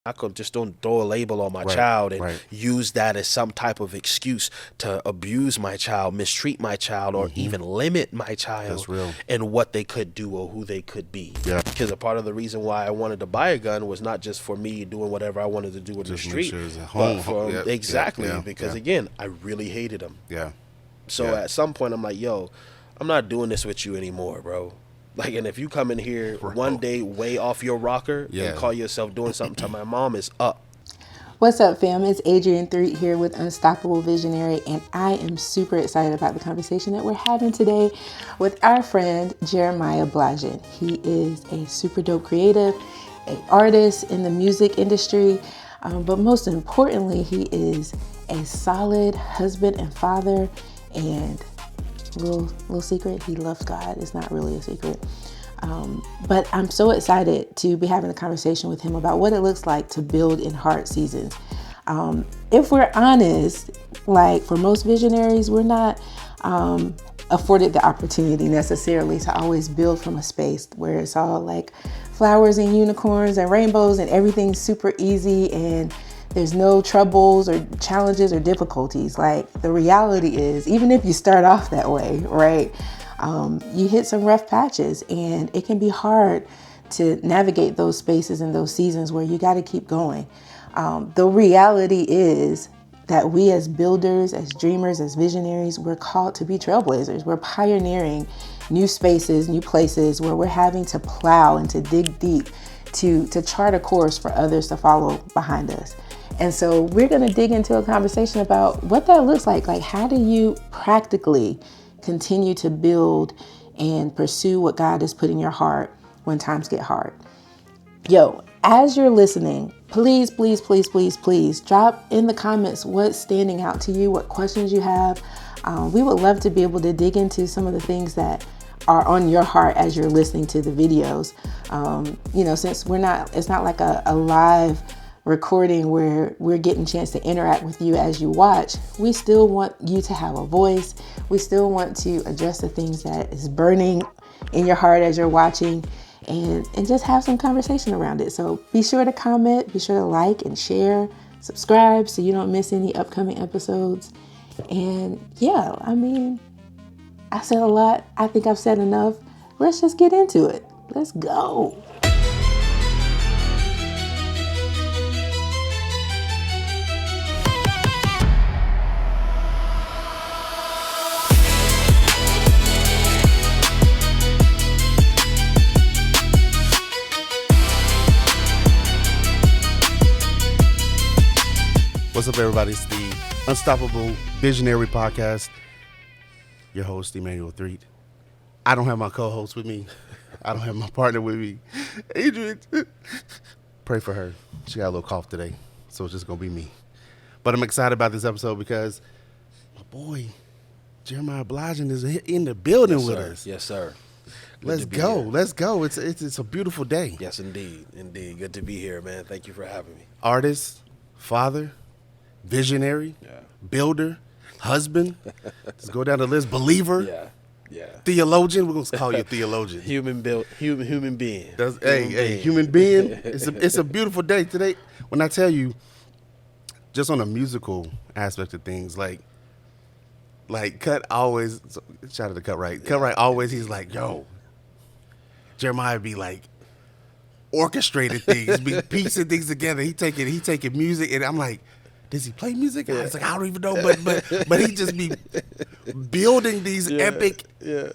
I could just don't throw a label on my Right. child and Right. use that as some type of excuse to abuse my child, mistreat my child, or Mm-hmm. even limit my child That's real. and what they could do or who they could be. Yeah. Because a part of the reason why I wanted to buy a gun was not just for me doing whatever I wanted to do in the Just make street, sure it's at but home. for Yep, exactly yeah, because yeah. again, I really hated them. Yeah. So Yeah. at some point, I'm like, yo, I'm not doing this with you anymore, bro. Like, and if you come in here Bro. one day way off your rocker Yeah. and call yourself doing something to my mom, is up. What's up, fam? It's Adrienne Threatt here with Unstoppable Visionary, and I am super excited about the conversation that we're having today with our friend Jeremiah BLIGEN. He is a super dope creative, an artist in the music industry, but most importantly, he is a solid husband and father. And little secret, he loves God. It's not really a secret. But I'm so excited to be having a conversation with him about what it looks like to build in hard seasons. If we're honest, like for most visionaries, we're not afforded the opportunity necessarily to always build from a space where it's all like flowers and unicorns and rainbows and everything's super easy and there's no troubles or challenges or difficulties. Like the reality is, even if you start off that way, right? You hit some rough patches and it can be hard to navigate those spaces and those seasons where you got to keep going. The reality is that we as builders, as dreamers, as visionaries, we're called to be trailblazers. We're pioneering new spaces, new places where we're having to plow and to dig deep to chart a course for others to follow behind us. And so we're going to dig into a conversation about what that looks like. Like, how do you practically continue to build and pursue what God has put in your heart when times get hard? Yo, as you're listening, please drop in the comments what's standing out to you, what questions you have. We would love to be able to dig into some of the things that are on your heart as you're listening to the videos. Since it's not like a live recording where we're getting a chance to interact with you as you watch, we still want you to have a voice. We still want to address the things that is burning in your heart as you're watching and just have some conversation around it. So be sure to comment, be sure to like and share, subscribe so you don't miss any upcoming episodes. And yeah, I said a lot. I think I've said enough. Let's just get into it. Let's go. What's up, everybody? It's the Unstoppable Visionary Podcast. Your host, Emmanuel Threatt. I don't have my co-host with me. I don't have my partner with me. Adrienne, pray for her. She got a little cough today, so it's just going to be me. But I'm excited about this episode because my boy, Jeremiah BLIGEN, is in the building with us. Yes, sir. Let's go. Let's go. It's a beautiful day. Yes, indeed. Good to be here, man. Thank you for having me. Artist, father, visionary, builder, husband. Let's go down the list. Believer, theologian. We're gonna call you a theologian. Human being. Human being. It's a beautiful day today. When I tell you, just on a musical aspect of things, like Cut always. Shout out to Cut Right. Cut Right always. He's like, yo, Jeremiah be like orchestrated things, be piecing things together. He taking music, and I'm like, does he play music? I was like, I don't even know, but he just be building these epic,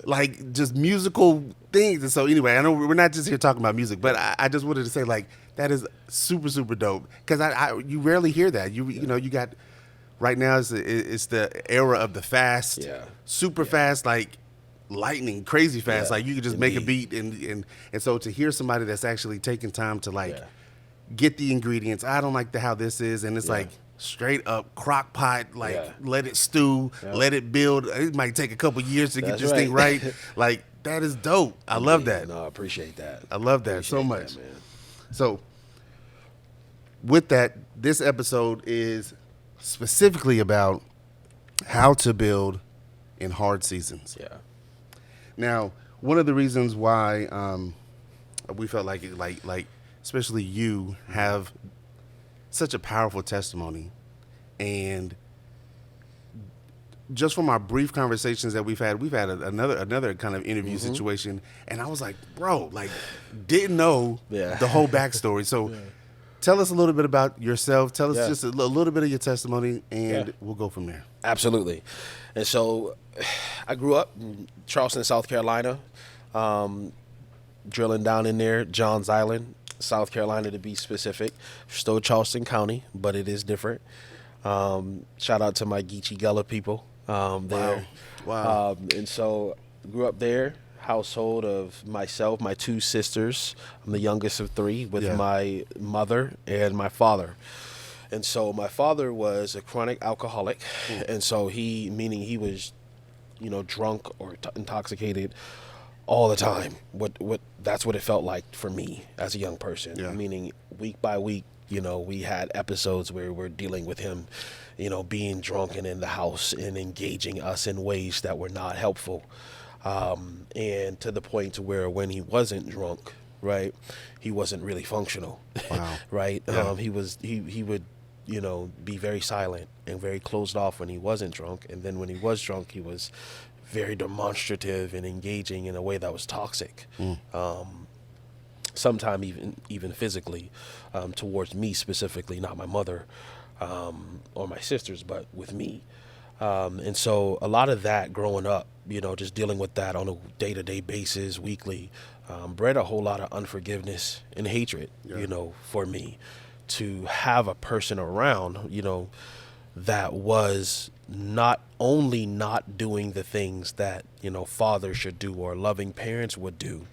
like just musical things. And so anyway, I know we're not just here talking about music, but I just wanted to say like that is super super dope because you rarely hear that. You got right now it's the era of the fast, super fast, like lightning, crazy fast. Like you can just make a beat and so to hear somebody that's actually taking time to like get the ingredients. I don't like how this is, and it's like straight up crock pot, like let it stew, let it build. It might take a couple years to get this thing right. Like that is dope. I love that. No, I appreciate that. I love that so much. Man. So with that, this episode is specifically about how to build in hard seasons. Yeah. Now, one of the reasons why we felt like especially you have such a powerful testimony. And just from our brief conversations that we've had another kind of interview situation, and I was like, bro, like, didn't know the whole backstory. So tell us a little bit about yourself. Tell us just a little bit of your testimony, and we'll go from there. Absolutely. And so I grew up in Charleston, South Carolina, drilling down in there, Johns Island, South Carolina to be specific. Still Charleston County, but it is different. Shout out to my Geechee Gullah people there. Wow. And so grew up there, household of myself, my two sisters. I'm the youngest of three with my mother and my father. And so my father was a chronic alcoholic. And so meaning he was, drunk or intoxicated all the time. That's what it felt like for me as a young person. Yeah. Meaning week by week, we had episodes where we're dealing with him, being drunk and in the house and engaging us in ways that were not helpful. And to the point to where when he wasn't drunk, right, he wasn't really functional. Wow. Right. Yeah. He would, be very silent and very closed off when he wasn't drunk. And then when he was drunk, he was very demonstrative and engaging in a way that was toxic. Sometimes even physically, towards me specifically, not my mother or my sisters, but with me. And so a lot of that growing up, just dealing with that on a day-to-day basis, weekly, bred a whole lot of unforgiveness and hatred, for me. To have a person around, that was not only not doing the things that, fathers should do or loving parents would do,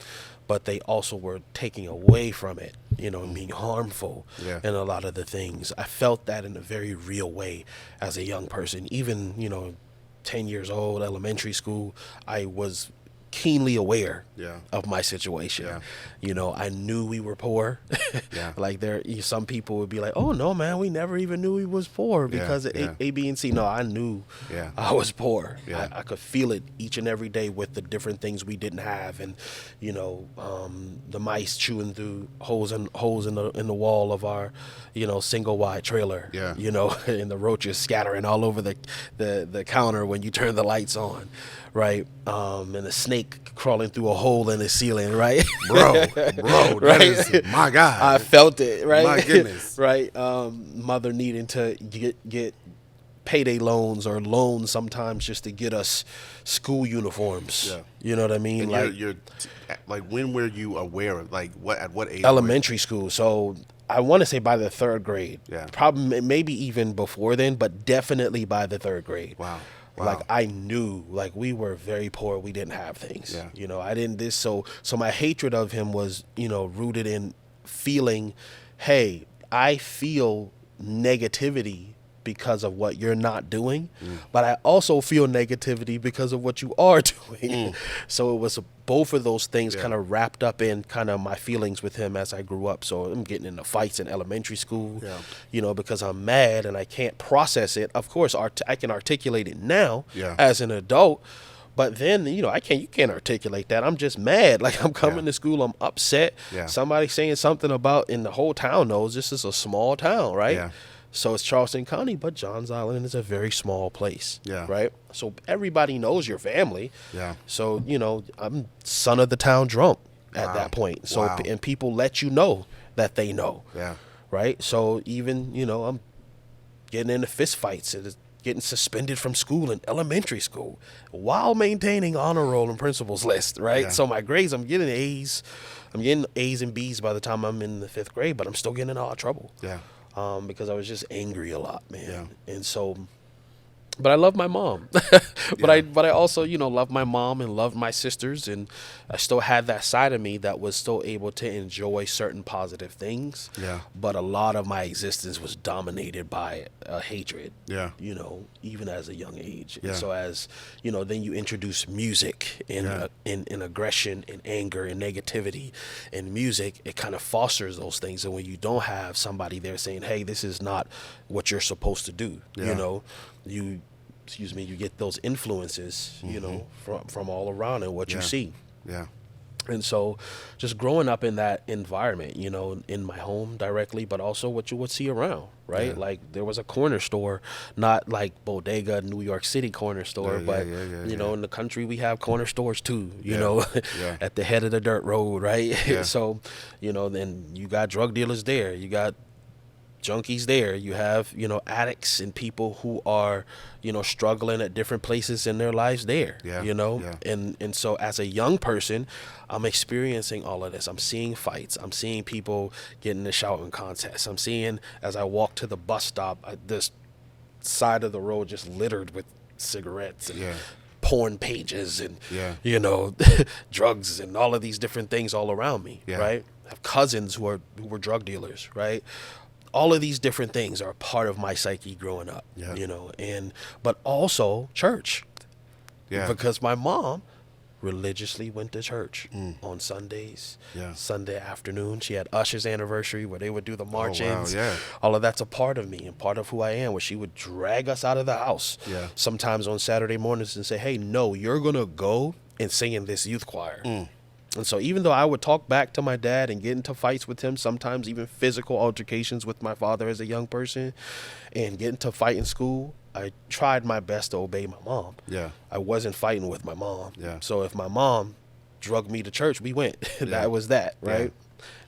but they also were taking away from it, and being harmful in a lot of the things. I felt that in a very real way as a young person. Even, 10 years old, elementary school, I was keenly aware of my situation. I knew we were poor. Like some people would be like, oh no, man, we never even knew we was poor because of A, B, and C. No, I knew I was poor. I could feel it each and every day with the different things we didn't have. And, the mice chewing through holes in the wall of our, single wide trailer, and the roaches scattering all over the counter when you turn the lights on. Right. And a snake crawling through a hole in the ceiling. Right. Bro, that is, my God. I felt it. Right. My goodness. Right. Mother needing to get payday loans or loans sometimes just to get us school uniforms. Yeah. You know what I mean? And you're like, when were you aware of, like, at what age? Elementary school. So I want to say by the third grade. Yeah. Probably maybe even before then, but definitely by the third grade. Wow. Like I knew, like we were very poor. We didn't have things. I didn't so my hatred of him was, rooted in feeling, hey, I feel negativity because of what you're not doing, but I also feel negativity because of what you are doing. So it was both of those things kind of wrapped up in kind of my feelings with him as I grew up. So I'm getting into fights in elementary school, because I'm mad and I can't process it. Of course, I can articulate it now as an adult, but then, you can't articulate that. I'm just mad. Like I'm coming to school, I'm upset. Somebody saying something about, and the whole town knows this is a small town, right? So it's Charleston County, but Johns Island is a very small place, right? So everybody knows your family. So, I'm son of the town drunk at that point. So, and people let you know that they know, right? So even, I'm getting into fist fights and getting suspended from school in elementary school while maintaining honor roll and principal's list, right? So my grades, I'm getting A's. I'm getting A's and B's by the time I'm in the 5th grade, but I'm still getting in a lot of trouble. Because I was just angry a lot, man. And so, but I love my mom. But I also, love my mom and love my sisters, and I still had that side of me that was still able to enjoy certain positive things. But a lot of my existence was dominated by hatred. Even as a young age. And so as, then you introduce music and aggression and anger and negativity, and music, it kind of fosters those things. And when you don't have somebody there saying, hey, this is not what you're supposed to do, you get those influences, from all around and what you see. And so just growing up in that environment, you know, in my home directly, but also what you would see around, right? Yeah. Like there was a corner store, not like Bodega, New York City corner store, but, you know, in the country we have corner stores too, you know, at the head of the dirt road, right? Yeah. So, you know, then you got drug dealers there, you got junkies there, you have, you know, addicts and people who are, you know, struggling at different places in their lives there, you know. And so as a young person, I'm experiencing all of this. I'm seeing fights, I'm seeing people get in the shouting contests, I'm seeing, as I walk to the bus stop, this side of the road just littered with cigarettes and porn pages and you know, drugs and all of these different things all around me, right? I have cousins who were drug dealers, right? All of these different things are a part of my psyche growing up, you know, but also church, because my mom religiously went to church on Sundays, Sunday afternoon. She had Usher's anniversary where they would do the march-ins. All of that's a part of me and part of who I am, where she would drag us out of the house sometimes on Saturday mornings and say, hey, no, you're going to go and sing in this youth choir. And so even though I would talk back to my dad and get into fights with him, sometimes even physical altercations with my father as a young person, and get into fight in school, I tried my best to obey my mom. I wasn't fighting with my mom. So if my mom drugged me to church, we went. That was that, right?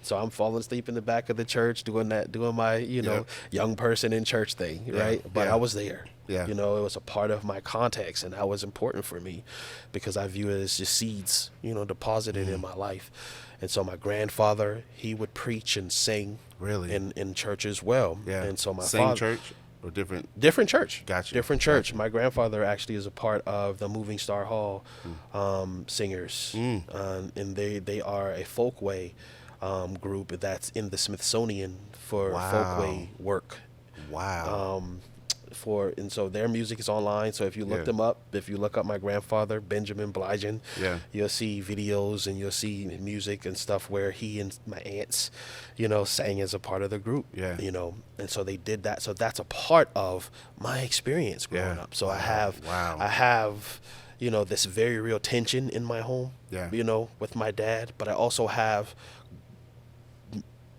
So I'm falling asleep in the back of the church doing my, you know, young person in church thing, right? But I was there. You know, it was a part of my context, and that was important for me because I view it as just seeds, you know, deposited in my life. And so my grandfather, he would preach and sing in church as well. And so my Same father, church or different church. Gotcha. Different church. My grandfather actually is a part of the Moving Star Hall singers, and they are a folkway group that's in the Smithsonian for folkway work. And so their music is online. So if you look them up, if you look up my grandfather, Benjamin BLIGEN, you'll see videos and you'll see music and stuff where he and my aunts, you know, sang as a part of the group, you know. And so they did that. So that's a part of my experience growing up. So I have, you know, this very real tension in my home, you know, with my dad, but I also have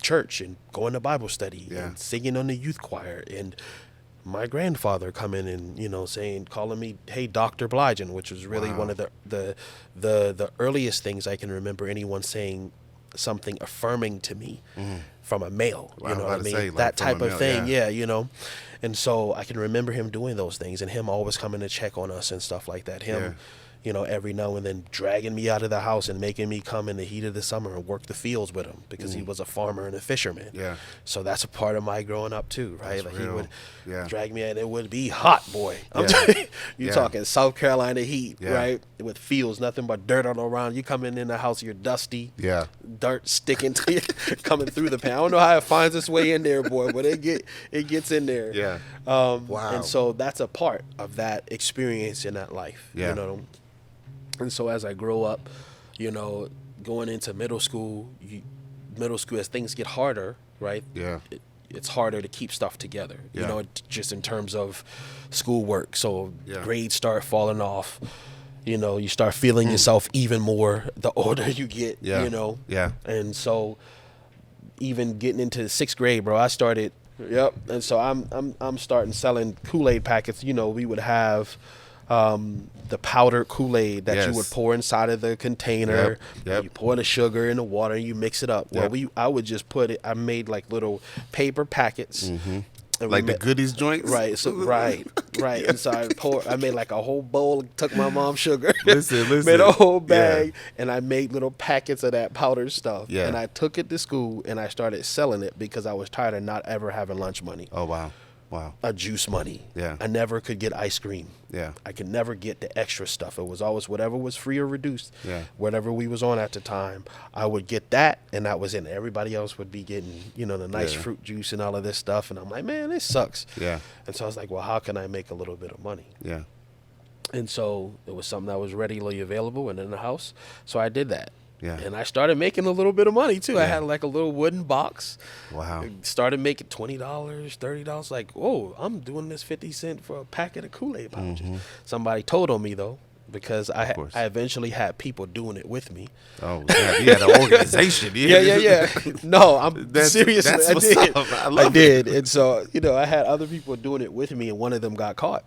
church and going to Bible study and singing on the youth choir, and my grandfather coming and, you know, calling me, hey, Dr. BLIGEN, which was really one of the earliest things I can remember anyone saying something affirming to me from a male, you know what I mean? That type of thing, you know. And so I can remember him doing those things and him always coming to check on us and stuff like that. Him, you know, every now and then dragging me out of the house and making me come in the heat of the summer and work the fields with him because he was a farmer and a fisherman. So that's a part of my growing up too, right? That's like real. he would drag me out and it would be hot, boy. I'm you talking South Carolina heat, right? With fields, nothing but dirt all around. You coming in the house, you're dusty. Dirt sticking to you, coming through the pan. I don't know how it finds its way in there, boy, but it gets in there. And so that's a part of that experience in that life, you know. And so as I grow up, you know, going into middle school, as things get harder, right? It's harder to keep stuff together, you know, just in terms of schoolwork. So grades start falling off. You know, you start feeling yourself even more the older you get, you know. And so even getting into 6th grade, bro, I started, and so I'm starting selling Kool-Aid packets. You know, we would have the powdered Kool-Aid that you would pour inside of the container. You pour the sugar in the water and you mix it up. Well, I would just I made like little paper packets. Like the goodies joints? Right. So right. And so I made like a whole bowl, took my mom's sugar, listen. made a whole bag, and I made little packets of that powdered stuff. And I took it to school and I started selling it because I was tired of not ever having lunch money. Oh, wow. A juice money. I never could get ice cream. I could never get the extra stuff. It was always whatever was free or reduced. Whatever we was on at the time, I would get that, and that was it. Everybody else would be getting, you know, the nice fruit juice and all of this stuff. And I'm like, man, this sucks. And so I was like, well, how can I make a little bit of money? And so it was something that was readily available and in the house. So I did that. And I started making a little bit of money too. I had like a little wooden box. Started making $20, $30. Like, oh, I'm doing this 50 cents for a packet of Kool-Aid pouches. Somebody told on me though, because I eventually had people doing it with me. Oh, you had an organization. Yeah. No, I'm seriously. That's I did. I did. And so, I had other people doing it with me, and one of them got caught.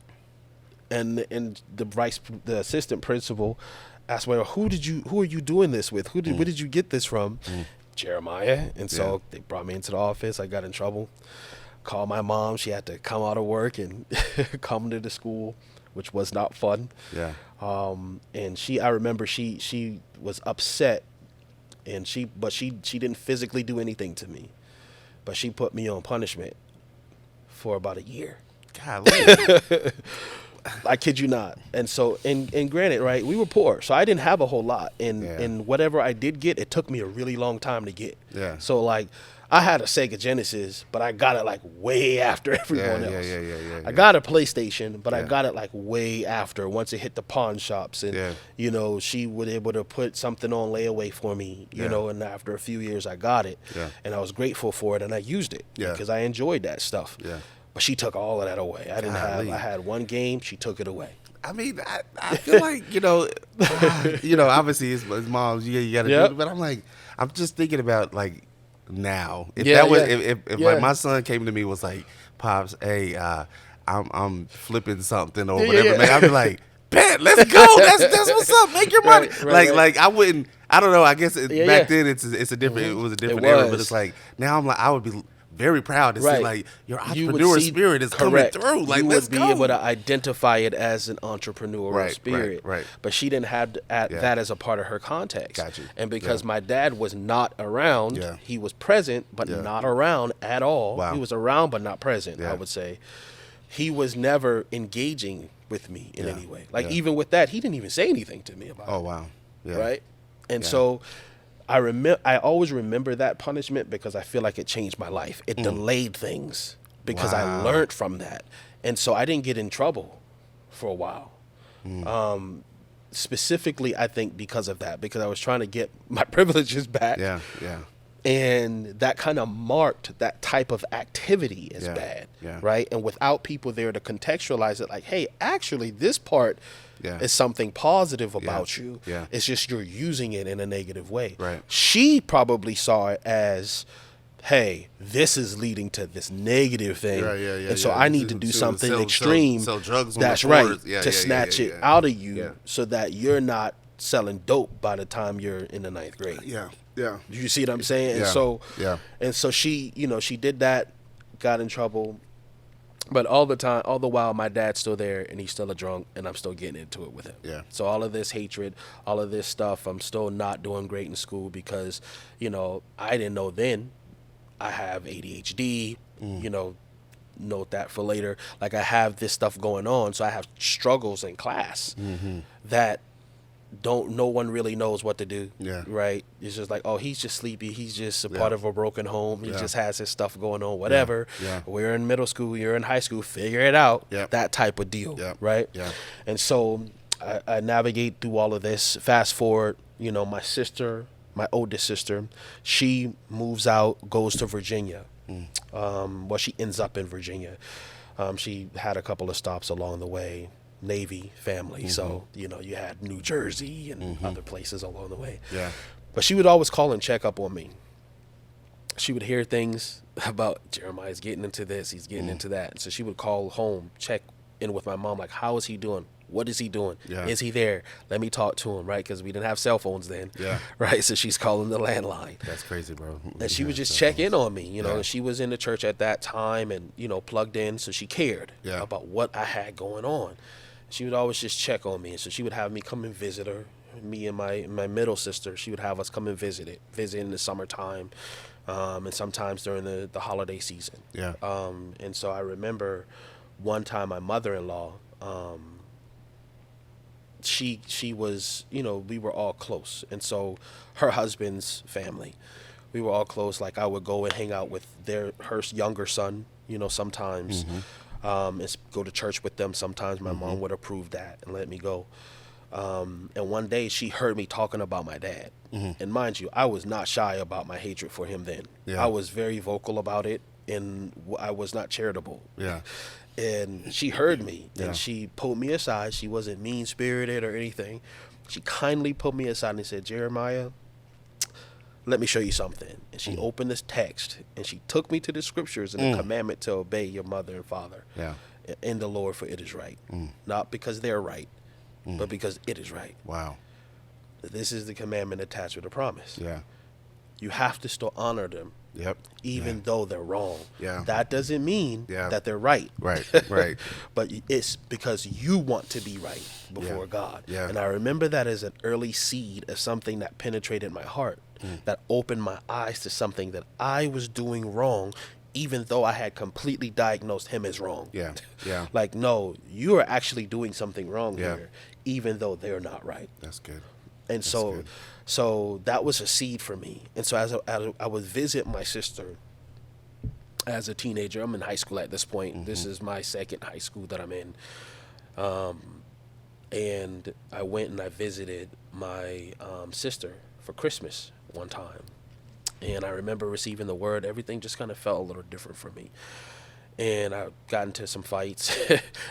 And the assistant principal asked, well, who are you doing this with? Where did you get this from? Jeremiah. And so they brought me into the office. I got in trouble. Called my mom. She had to come out of work and come to the school, which was not fun. Yeah. And I remember she was upset, and she didn't physically do anything to me, but she put me on punishment for about a year. Golly. I kid you not. And so, and granted, right, we were poor, so I didn't have a whole lot. And whatever I did get, it took me a really long time to get. Yeah. So like, I had a Sega Genesis, but I got it like way after everyone else. Yeah. I got a PlayStation, but I got it like way after, once it hit the pawn shops. And, she was able to put something on layaway for me, you know, and after a few years I got it. Yeah. And I was grateful for it, and I used it because I enjoyed that stuff. Yeah. But she took all of that away. I had one game, she took it away. I mean, I feel like, obviously it's mom's, you got to do it, but I'm just thinking about like, now if like my son came to me and was like, Pops, hey, I'm flipping something or whatever, man, I'd be like, bet, let's go, that's what's up, make your money. Like I wouldn't, I don't know, I guess back then it was a different era, but it's like now I'm like, I would be very proud to see like your entrepreneur spirit is coming through. Like, you let's would be able to identify it as an entrepreneurial spirit. Right. But she didn't have that as a part of her context. Got you. And because my dad was not around, he was present but not around at all. Wow. He was around but not present, I would say. He was never engaging with me in any way. Like even with that, he didn't even say anything to me about it. Oh, wow. Yeah. Right? And so I always remember that punishment because I feel like it changed my life. It delayed things because I learned from that. And so I didn't get in trouble for a while. Specifically, I think because of that, because I was trying to get my privileges back. Yeah. And that kind of marked that type of activity as bad, right? And without people there to contextualize it like, hey, actually, this part is something positive about you. Yeah. It's just you're using it in a negative way. Right. She probably saw it as, hey, this is leading to this negative thing. And so I need to do something extreme. Sell drugs on that's the right. floors. To snatch it out of you so that you're not selling dope by the time you're in the 9th grade. Yeah. You see what I'm saying? And so she, she did that, got in trouble. But all the while, my dad's still there, and he's still a drunk, and I'm still getting into it with him. Yeah. So all of this hatred, all of this stuff, I'm still not doing great in school because, I didn't know then I have ADHD, note that for later. Like, I have this stuff going on, so I have struggles in class that no one really knows what to do. Yeah. Right? It's just like, oh, he's just sleepy. He's just a part of a broken home. He just has his stuff going on, whatever. Yeah. We're in middle school. You're in high school. Figure it out. Yep. That type of deal. Yep. Right? Yeah. And so I navigate through all of this. Fast forward, my sister, my oldest sister, she moves out, goes to Virginia. She ends up in Virginia. She had a couple of stops along the way. Navy family, so you had New Jersey and other places along the way. Yeah, but she would always call and check up on me. She would hear things about Jeremiah's getting into this, he's getting into that, and so she would call home, check in with my mom, like, how is he doing? What is he doing? Yeah. Is he there? Let me talk to him, right? Because we didn't have cell phones then. Yeah. Right. So she's calling the landline. That's crazy, bro. And she would just check in on me, and she was in the church at that time and plugged in, so she cared about what I had going on. She would always just check on me. And so she would have me come and visit her. Me and my middle sister, she would have us come and visit in the summertime, and sometimes during the holiday season. Yeah. And so I remember one time my mother-in-law, she was, we were all close. And so her husband's family, we were all close. Like, I would go and hang out with her younger son, sometimes. And go to church with them. Sometimes my mom would approve that and let me go. And one day she heard me talking about my dad. And mind you, I was not shy about my hatred for him then. Yeah. I was very vocal about it. and I was not charitable. Yeah. And she heard me, Yeah. and she pulled me aside. She wasn't mean-spirited or anything. She kindly pulled me aside and said, Jeremiah, let me show you something. And she opened this text, and she took me to the scriptures and the commandment to obey your mother and father in the Lord, for it is right. Not because they're right, but because it is right. Wow. This is the commandment attached with the promise. Yeah. You have to still honor them, Yep. even though they're wrong. Yeah. That doesn't mean that they're right. Right. Right. But it's because you want to be right before God. Yeah. And I remember that as an early seed of something that penetrated my heart, that opened my eyes to something that I was doing wrong, even though I had completely diagnosed him as wrong. Yeah. Yeah. Like, no, you are actually doing something wrong Yeah. here, even though they're not right. That's good. And That's so, good. so that was a seed for me. And so as I would visit my sister as a teenager, I'm in high school at this point. This is my second high school that I'm in. And I went and I visited my sister for Christmas one time. And I remember receiving the word. Everything just kind of felt a little different for me. And I got into some fights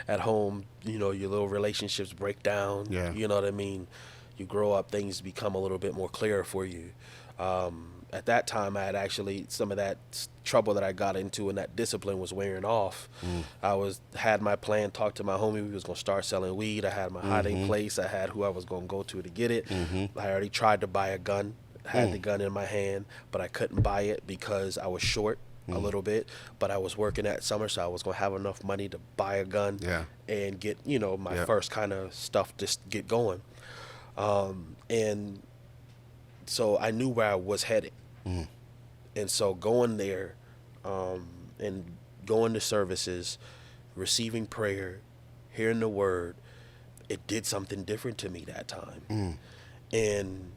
at home. You know, your little relationships break down. Yeah. You know what I mean? You grow up, things become a little bit more clear for you. At that time, I had actually, some of that trouble that I got into and that discipline was wearing off. I had my plan, talked to my homie, we was going to start selling weed. I had my hiding place. I had who I was going to go to get it. I already tried to buy a gun, had the gun in my hand, but I couldn't buy it because I was short a little bit. But I was working at summer, so I was going to have enough money to buy a gun and get, you know, my first kind of stuff just get going. And so I knew where I was headed. And so going there and going to services, receiving prayer, hearing the word, it did something different to me that time. And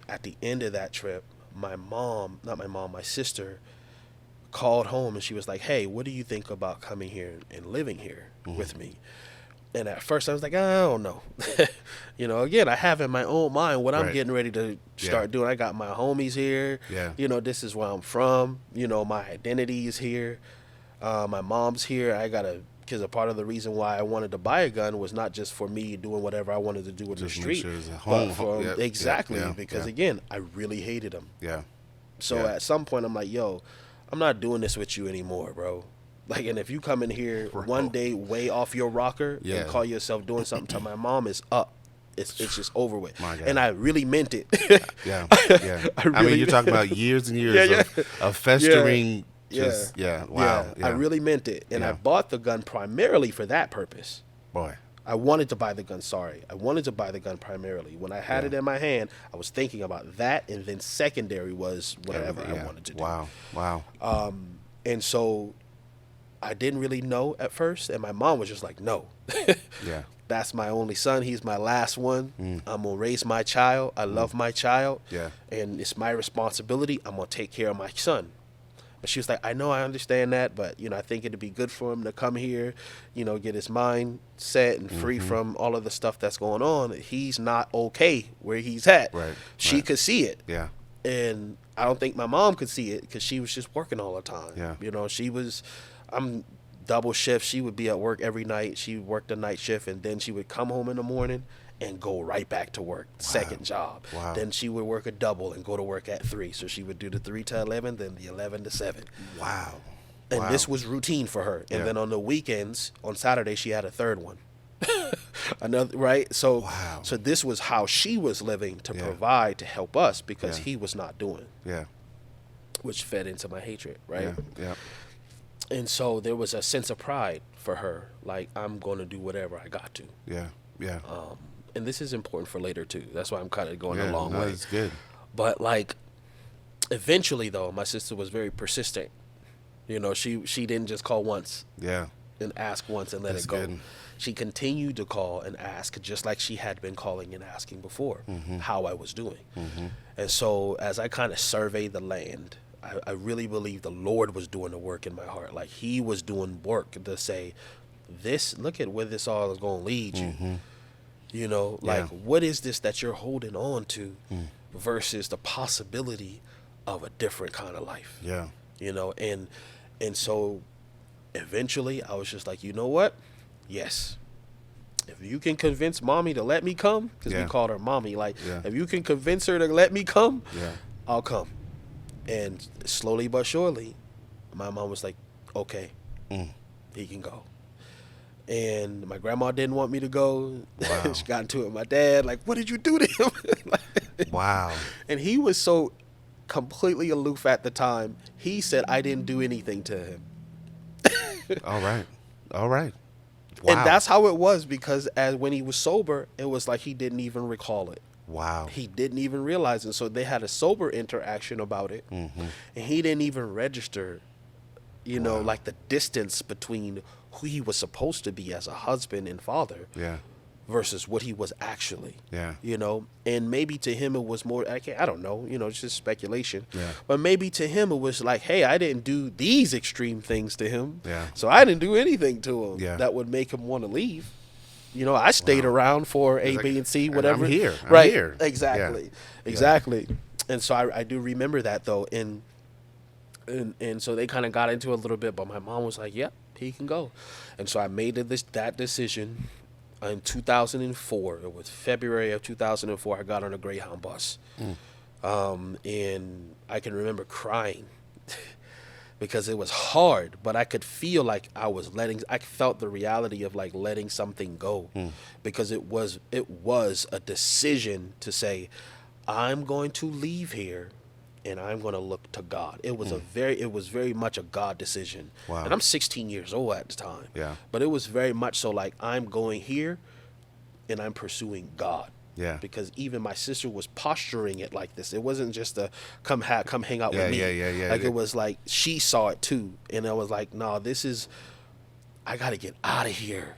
at the end of that trip, my sister called home and she was like, hey, what do you think about coming here and living here with me? And at first I was like, I don't know. You know, again, I have in my own mind what I'm getting ready to start doing. I got my homies here. You know, this is where I'm from. You know, my identity is here. My mom's here. Because a part of the reason why I wanted to buy a gun was not just for me doing whatever I wanted to do in the street. Sure it's a home. Because again, I really hated them. Yeah. So at some point I'm like, yo, I'm not doing this with you anymore, bro. Like, and if you come in here one day way off your rocker and call yourself doing something to my mom, is up. It's just over with. And I really meant it. I mean, you're talking about years and years of festering. Wow. I really meant it. And I bought the gun primarily for that purpose. Boy. I wanted to buy the gun, I wanted to buy the gun primarily. When I had it in my hand, I was thinking about that, and then secondary was whatever I wanted to do. Wow. And so I didn't really know at first, and my mom was just like, no. That's my only son. He's my last one. I'm going to raise my child. I love my child. And it's my responsibility. I'm going to take care of my son. But she was like, I know, I understand that, but, you know, I think it'd be good for him to come here, you know, get his mind set and free from all of the stuff that's going on. He's not okay where he's at. She could see it. And I don't think my mom could see it because she was just working all the time. You know, I'm double shift. She would be at work every night. She worked a night shift, and then she would come home in the morning and go right back to work. Second job. Then she would work a double and go to work at 3. So she would do the 3 to 11, then the 11 to 7. And this was routine for her. And then on the weekends, on Saturday, she had a third one. Another, right? So so this was how she was living to provide, to help us, because he was not doing. Which fed into my hatred, right? And so there was a sense of pride for her, like, I'm going to do whatever I got to. And this is important for later too. That's why I'm kind of going a long way. That's good. But like, eventually though, my sister was very persistent. You know, she didn't just call once. And ask once and let it go. Good. She continued to call and ask, just like she had been calling and asking before, how I was doing. And so as I kind of surveyed the land, I really believe the Lord was doing the work in my heart. Like, he was doing work to say, look at where this all is going to lead you. You know, like, what is this that you're holding on to versus the possibility of a different kind of life? You know, and And so eventually I was just like, you know what? Yes. If you can convince mommy to let me come, because we called her mommy, like, if you can convince her to let me come, I'll come. And slowly but surely, my mom was like, okay, he can go. And my grandma didn't want me to go. Wow. She got into it with my dad, like, what did you do to him? Wow. And he was so completely aloof at the time. He said I didn't do anything to him. All right. Wow. And that's how it was, because as when he was sober, it was like he didn't even recall it. Wow. He didn't even realize it. So they had a sober interaction about it. And he didn't even register, you know, like the distance between who he was supposed to be as a husband and father versus what he was actually, you know. And maybe to him it was more, I don't know, you know, it's just speculation. But maybe to him it was like, hey, I didn't do these extreme things to him. So I didn't do anything to him that would make him want to leave. You know, I stayed around for A, B, and C, whatever. I'm here. Exactly. Exactly. And so I do remember that, though. And so they kind of got into it a little bit, but my mom was like, yep, he can go. And so I made that decision in 2004. It was February of 2004. I got on a Greyhound bus. And I can remember crying because it was hard, but I could feel like I felt the reality of like letting something go, because it was a decision to say, I'm going to leave here and I'm going to look to God. It was very much a God decision. Wow. And I'm 16 years old at the time. But it was very much so like, I'm going here and I'm pursuing God. Because even my sister was posturing it like this. It wasn't just a come hang out with me. It was like she saw it too, and I was like, no, I got to get out of here.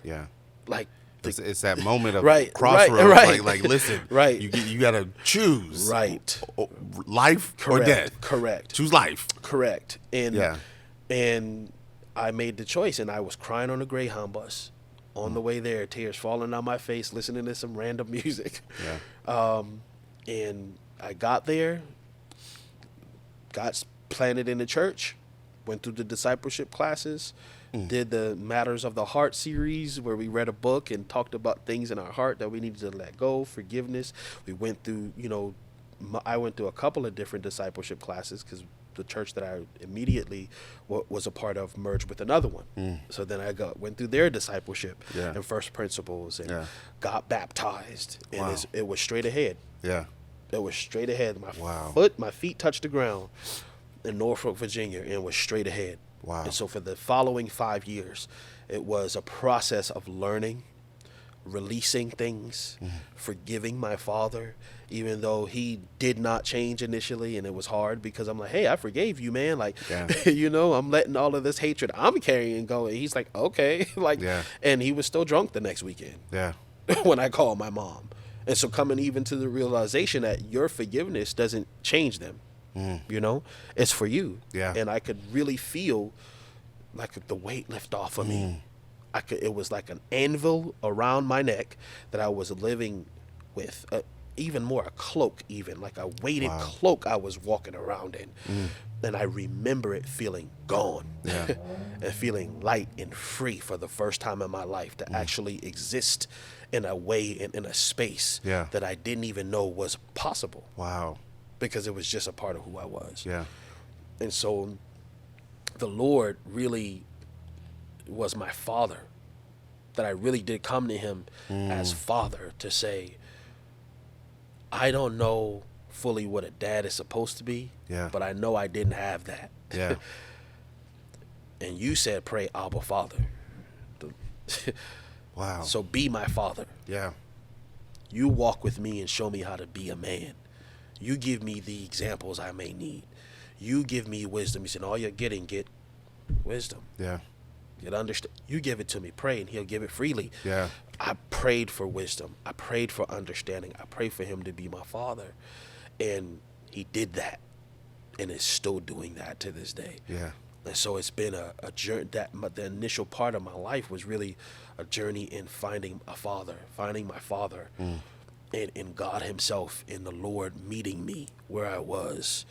Like it's that moment of crossroads. Like listen, you got to choose life or death. Correct. Choose life. Correct. And I made the choice, and I was crying on the Greyhound bus. On the way there, tears falling down my face, listening to some random music. And I got there, got planted in the church, went through the discipleship classes, did the Matters of the Heart series where we read a book and talked about things in our heart that we needed to let go, forgiveness. We went through, you know, I went through a couple of different discipleship classes because the church that I immediately was a part of merged with another one. So then I went through their discipleship and first principles and got baptized. And it was straight ahead. It was straight ahead. My feet touched the ground in Norfolk, Virginia, and was straight ahead. And so for the following 5 years, it was a process of learning, releasing things, forgiving my father, even though he did not change initially, and it was hard because I'm like, hey, I forgave you, man. Like, you know, I'm letting all of this hatred I'm carrying go. And he's like, okay. And he was still drunk the next weekend when I called my mom. And so coming even to the realization that your forgiveness doesn't change them, you know, it's for you. And I could really feel like the weight lift off of me. It was like an anvil around my neck that I was living with, even more a cloak, even like a weighted cloak I was walking around in. And I remember it feeling gone and feeling light and free for the first time in my life to actually exist in a way and in a space that I didn't even know was possible. Because it was just a part of who I was. And so the Lord really was my father, that I really did come to him as father to say, I don't know fully what a dad is supposed to be, but I know I didn't have that. And you said, pray, Abba, Father. So be my father. You walk with me and show me how to be a man. You give me the examples I may need. You give me wisdom. He said, all you're getting, get wisdom. You'll understand. You give it to me. Pray, and he'll give it freely. I prayed for wisdom. I prayed for understanding. I prayed for him to be my father. And he did that and is still doing that to this day. And so it's been a journey. The initial part of my life was really a journey in finding a father, finding my father, and in God himself, in the Lord meeting me where I was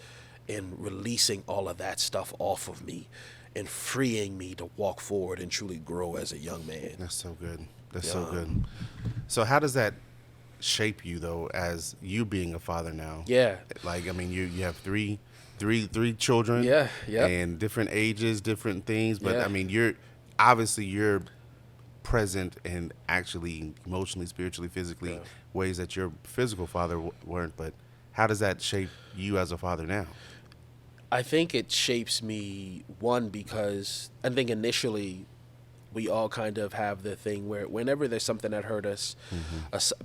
and releasing all of that stuff off of me and freeing me to walk forward and truly grow as a young man. That's so good. That's so good. So how does that shape you though, as you being a father now? Yeah. Like, I mean, you have three children. Yeah. And different ages, different things. But Yeah. I mean, you're present and actually emotionally, spiritually, physically, ways that your physical father weren't. But how does that shape you as a father now? I think it shapes me, one, because I think initially we all kind of have the thing where whenever there's something that hurt us,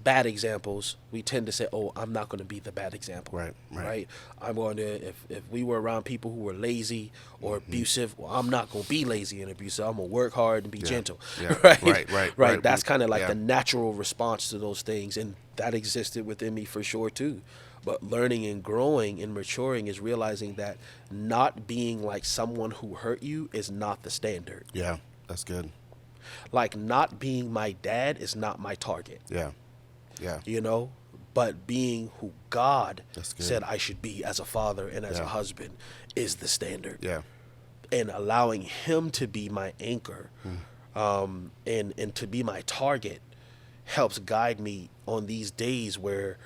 bad examples, we tend to say, oh, I'm not going to be the bad example. Right. I'm going to, if we were around people who were lazy or abusive, well, I'm not going to be lazy and abusive. I'm going to work hard and be gentle. Right. That's kind of like the natural response to those things. And that existed within me for sure, too. But learning and growing and maturing is realizing that not being like someone who hurt you is not the standard. Yeah. That's good. Like, not being my dad is not my target. Yeah. You know, but being who God said I should be as a father and as a husband is the standard. Yeah. And allowing him to be my anchor, and to be my target helps guide me on these days where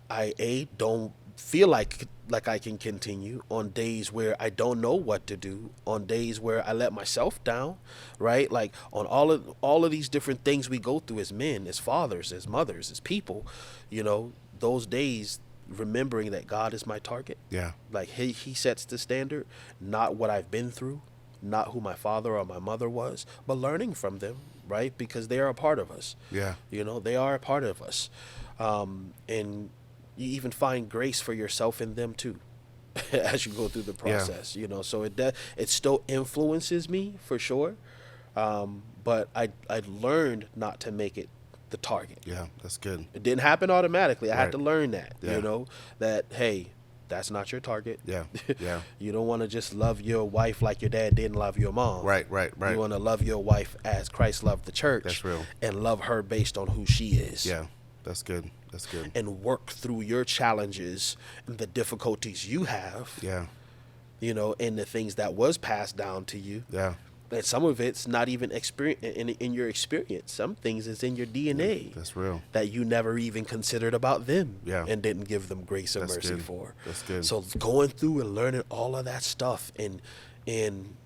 I don't feel like I can continue, on days where I don't know what to do, on days where I let myself down, right? Like, on all of these different things we go through as men, as fathers, as mothers, as people, you know, those days, remembering that God is my target. Yeah. Like, he sets the standard, not what I've been through, not who my father or my mother was, but learning from them, right? Because they are a part of us. Yeah. You know, they are a part of us. And you even find grace for yourself in them too, as you go through the process. You know, so it still influences me for sure, but I learned not to make it the target. Yeah, that's good. It didn't happen automatically. I had to learn that. Yeah. You know, that hey, that's not your target. Yeah. You don't want to just love your wife like your dad didn't love your mom. Right. You want to love your wife as Christ loved the church. That's real. And love her based on who she is. Yeah, that's good. That's good. And work through your challenges and the difficulties you have. Yeah. You know, and the things that was passed down to you. Yeah. And some of it's not even in your experience. Some things is in your DNA. That's real. That you never even considered about them. Yeah. And didn't give them grace and mercy good. for. That's good. So going through and learning all of that stuff and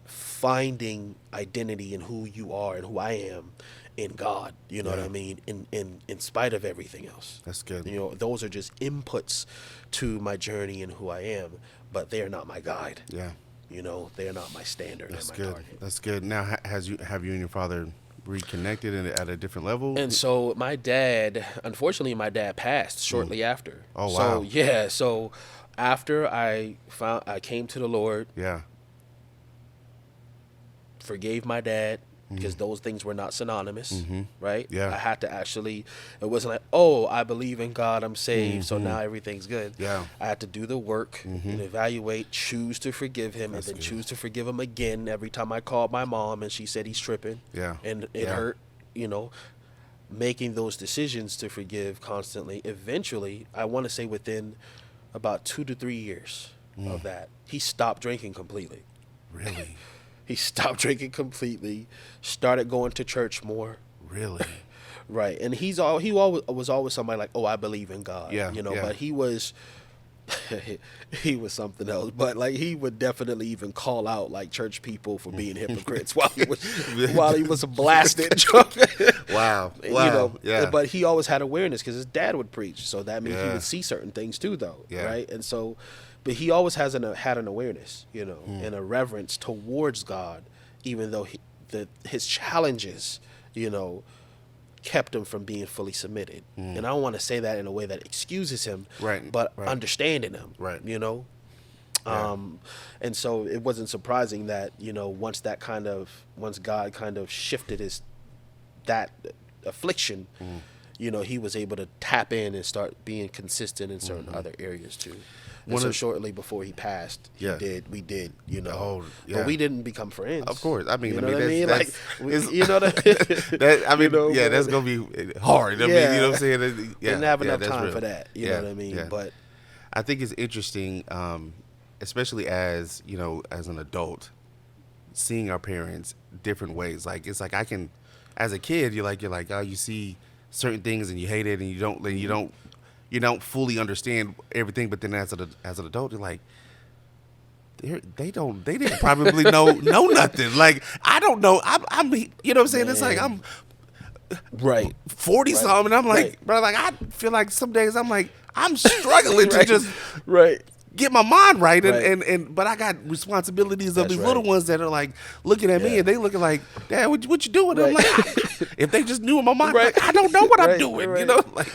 finding identity in who you are and who I am in God, you know what I mean? In spite of everything else. That's good. You know, those are just inputs to my journey and who I am, but they are not my guide. Yeah. You know, they are not my standard. That's and my good. target. That's good. Now, have you and your father reconnected at a different level? And so my dad, unfortunately, my dad passed shortly after. Oh, wow. So yeah, so after I came to the Lord. Yeah. Forgave my dad. Because those things were not synonymous, right? Yeah. I had to actually, it wasn't like, oh, I believe in God, I'm saved, so now everything's good. Yeah. I had to do the work and evaluate, choose to forgive him, and then choose to forgive him again every time I called my mom and she said he's tripping. Yeah. And it hurt, you know, making those decisions to forgive constantly. Eventually, I want to say within about 2 to 3 years of that, he stopped drinking completely. Really? He stopped drinking completely, started going to church more. Really? Right. And he was always somebody like, oh, I believe in God. Yeah. You know, but he was he was something else. But like, he would definitely even call out like church people for being hypocrites while he was blasted drunk. Wow. You know, Yeah. but he always had awareness because his dad would preach. So that means he would see certain things too, though. Yeah. Right. And so, but he always had an awareness, you know, and a reverence towards God, even though his challenges, you know, kept him from being fully submitted. And I don't want to say that in a way that excuses him, but understanding him, you know. And so it wasn't surprising that, you know, once God kind of shifted that affliction, you know, he was able to tap in and start being consistent in certain other areas too. And so shortly before he passed, we did, you know, but we didn't become friends. Of course, I mean, you know what I mean? That's, you know that. I mean, you know, that's gonna be hard. I mean, you know what I'm saying? Didn't have enough time for that. You know what I mean? Yeah. But I think it's interesting, especially as you know, as an adult, seeing our parents different ways. Like it's like I can, as a kid, you're like oh, you see certain things and you hate it and you don't fully understand everything. But then as an adult, you're like, they didn't probably know nothing. Like I don't know. I'm you know what I'm saying? Man. It's like I'm Right. 40 something. And I'm like, bro, like I feel like some days I'm like I'm struggling to just get my mind right, and but I got responsibilities of these little ones that are like looking at me and they looking like, Dad, what you doing? And I'm like, if they just knew in my mind, like, I don't know what I'm doing, you know, like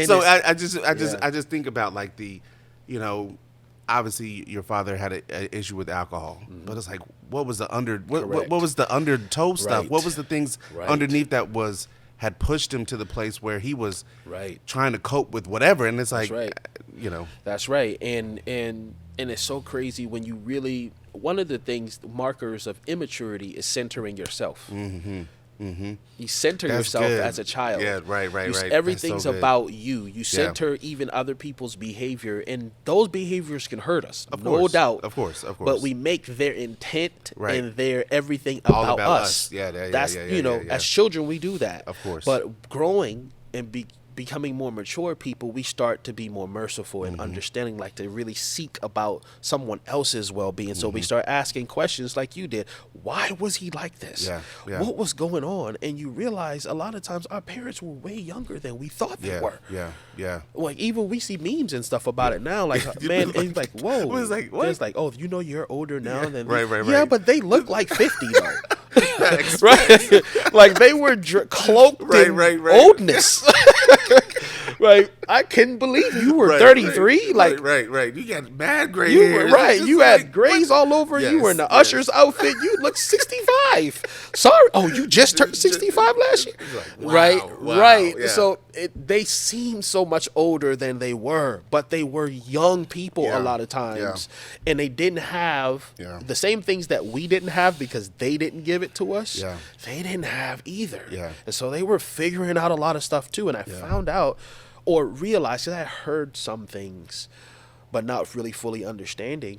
So I just think about like the, you know, obviously your father had an issue with alcohol, but it's like, what was the what was the undertow stuff? What was the things underneath that had pushed him to the place where he was trying to cope with whatever, and it's like, you know, that's right, and it's so crazy when you really, one of the things, markers of immaturity is centering yourself. You center yourself as a child. Yeah, right. Everything's so about you. You center even other people's behavior, and those behaviors can hurt us, no doubt. Of course. But we make their intent and their everything about us. That's you know, as children we do that. Of course. But growing and becoming more mature people, we start to be more merciful and understanding, like to really seek about someone else's well-being. So we start asking questions like you did. Why was he like this? What was going on? And you realize a lot of times our parents were way younger than we thought they were. Like even we see memes and stuff about it now. Like man, and it's like, whoa. It's like, what? It's like, oh, you know, you're older now than right. Yeah, but they look like 50 though. Right? Like they were cloaked in oldness. Like I couldn't believe you were 33. Like right. You got mad gray you hair. Were right. You had grays all over. You were in the usher's outfit. You look 65. Sorry. Oh, you just turned 65 last year. Like, wow, right. Yeah. So they seem so much older than they were, but they were young people a lot of times, and they didn't have the same things that we didn't have because they didn't give it to us. They didn't have either. And so they were figuring out a lot of stuff too. And I found out or realized, because I heard some things, but not really fully understanding.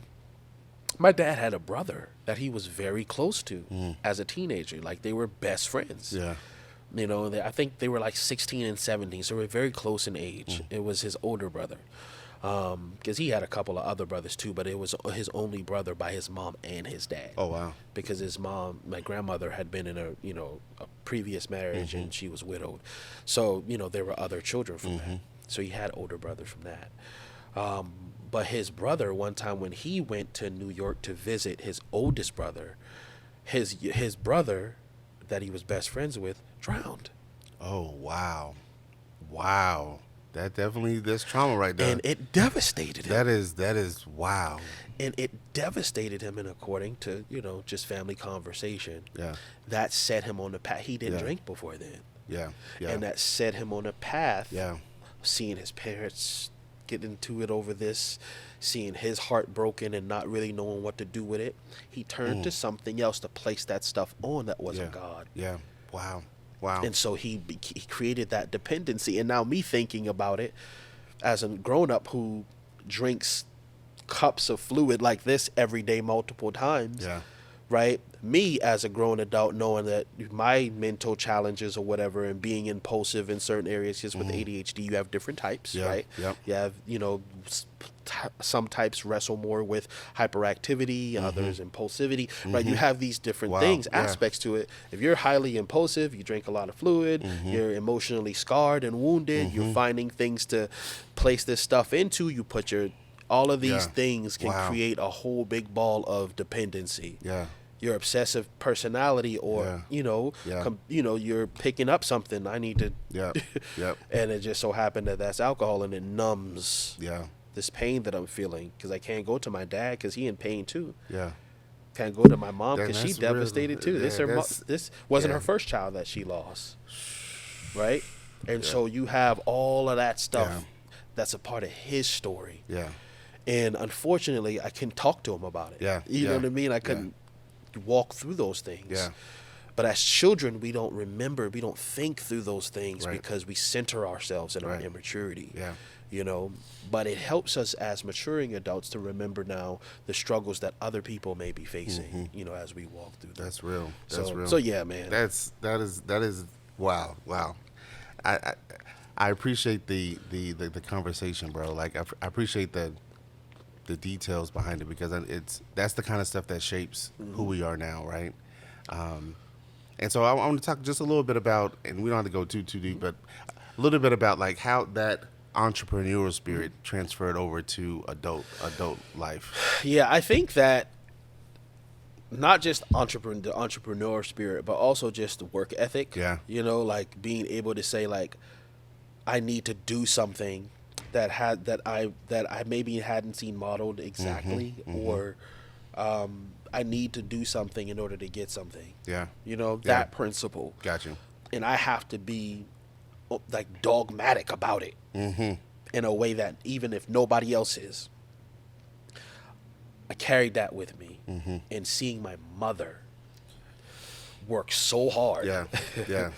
My dad had a brother that he was very close to as a teenager. Like they were best friends. You know, I think they were like 16 and 17, so they were very close in age. It was his older brother. Because he had a couple of other brothers too, but it was his only brother by his mom and his dad. Oh wow! Because his mom, my grandmother, had been in a previous marriage and she was widowed, so there were other children from that. So he had older brothers from that. But his brother, one time when he went to New York to visit his oldest brother, his brother that he was best friends with drowned. Oh wow! That's trauma right there. And it devastated him. That is wow. And it devastated him, and according to, just family conversation, that set him on the path. He didn't drink before then. Yeah. And that set him on a path, seeing his parents get into it over this, seeing his heart broken and not really knowing what to do with it. He turned to something else to place that stuff on that wasn't God. Yeah. Wow. And so he created that dependency. And now me thinking about it as a grown-up who drinks cups of fluid like this every day multiple times, right? Me as a grown adult knowing that my mental challenges or whatever and being impulsive in certain areas, because with ADHD you have different types, right? You have, some types wrestle more with hyperactivity, others impulsivity, right? You have these different things, aspects to it. If you're highly impulsive, you drink a lot of fluid, you're emotionally scarred and wounded, you're finding things to place this stuff into, you put all of these things can create a whole big ball of dependency. Your obsessive personality, or you're picking up something. I need to, and it just so happened that that's alcohol, and it numbs this pain that I'm feeling, because I can't go to my dad because he in pain too. Can't go to my mom because she devastated too. This wasn't her first child that she lost, right? And so you have all of that stuff that's a part of his story. And unfortunately, I couldn't talk to him about it. You know what I mean? I couldn't walk through those things. But as children, we don't remember, we don't think through those things Right. because we center ourselves in our Right. immaturity. Yeah. You know, but it helps us as maturing adults to remember now the struggles that other people may be facing, you know, as we walk through them. That's real. That's real. So yeah, man. That is wow. I appreciate the conversation, bro. Like I appreciate the details behind it, because that's the kind of stuff that shapes who we are now, right? And so I want to talk just a little bit about, and we don't have to go too deep, but a little bit about like how that entrepreneurial spirit transferred over to adult life. Yeah, I think that not just the entrepreneur spirit, but also just the work ethic. Yeah. You know, like being able to say like, I need to do something that I maybe hadn't seen modeled exactly, or I need to do something in order to get something. Yeah. You know, Yeah. that principle. Got you. And I have to be like dogmatic about it in a way that even if nobody else is, I carried that with me. And seeing my mother work so hard. Yeah. Yeah.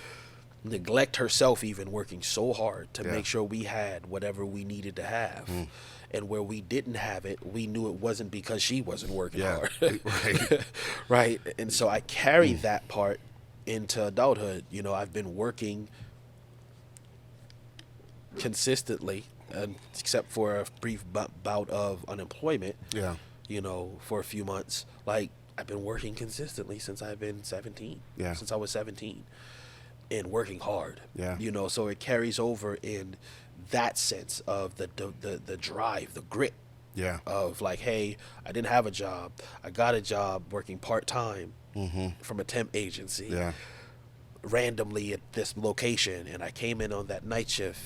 Neglect herself, even working so hard to Yeah. make sure we had whatever we needed to have. And where we didn't have it, we knew it wasn't because she wasn't working hard. Right. Right. And so I carry that part into adulthood. You know, I've been working consistently, except for a brief bout of unemployment. Yeah. You know, for a few months. Like, I've been working consistently since I've been 17. Yeah. Since I was 17. And working hard. Yeah. You know, so it carries over in that sense of the drive, the grit. Yeah. Of like, hey, I didn't have a job. I got a job working part-time from a temp agency. Yeah. Randomly at this location, and I came in on that night shift,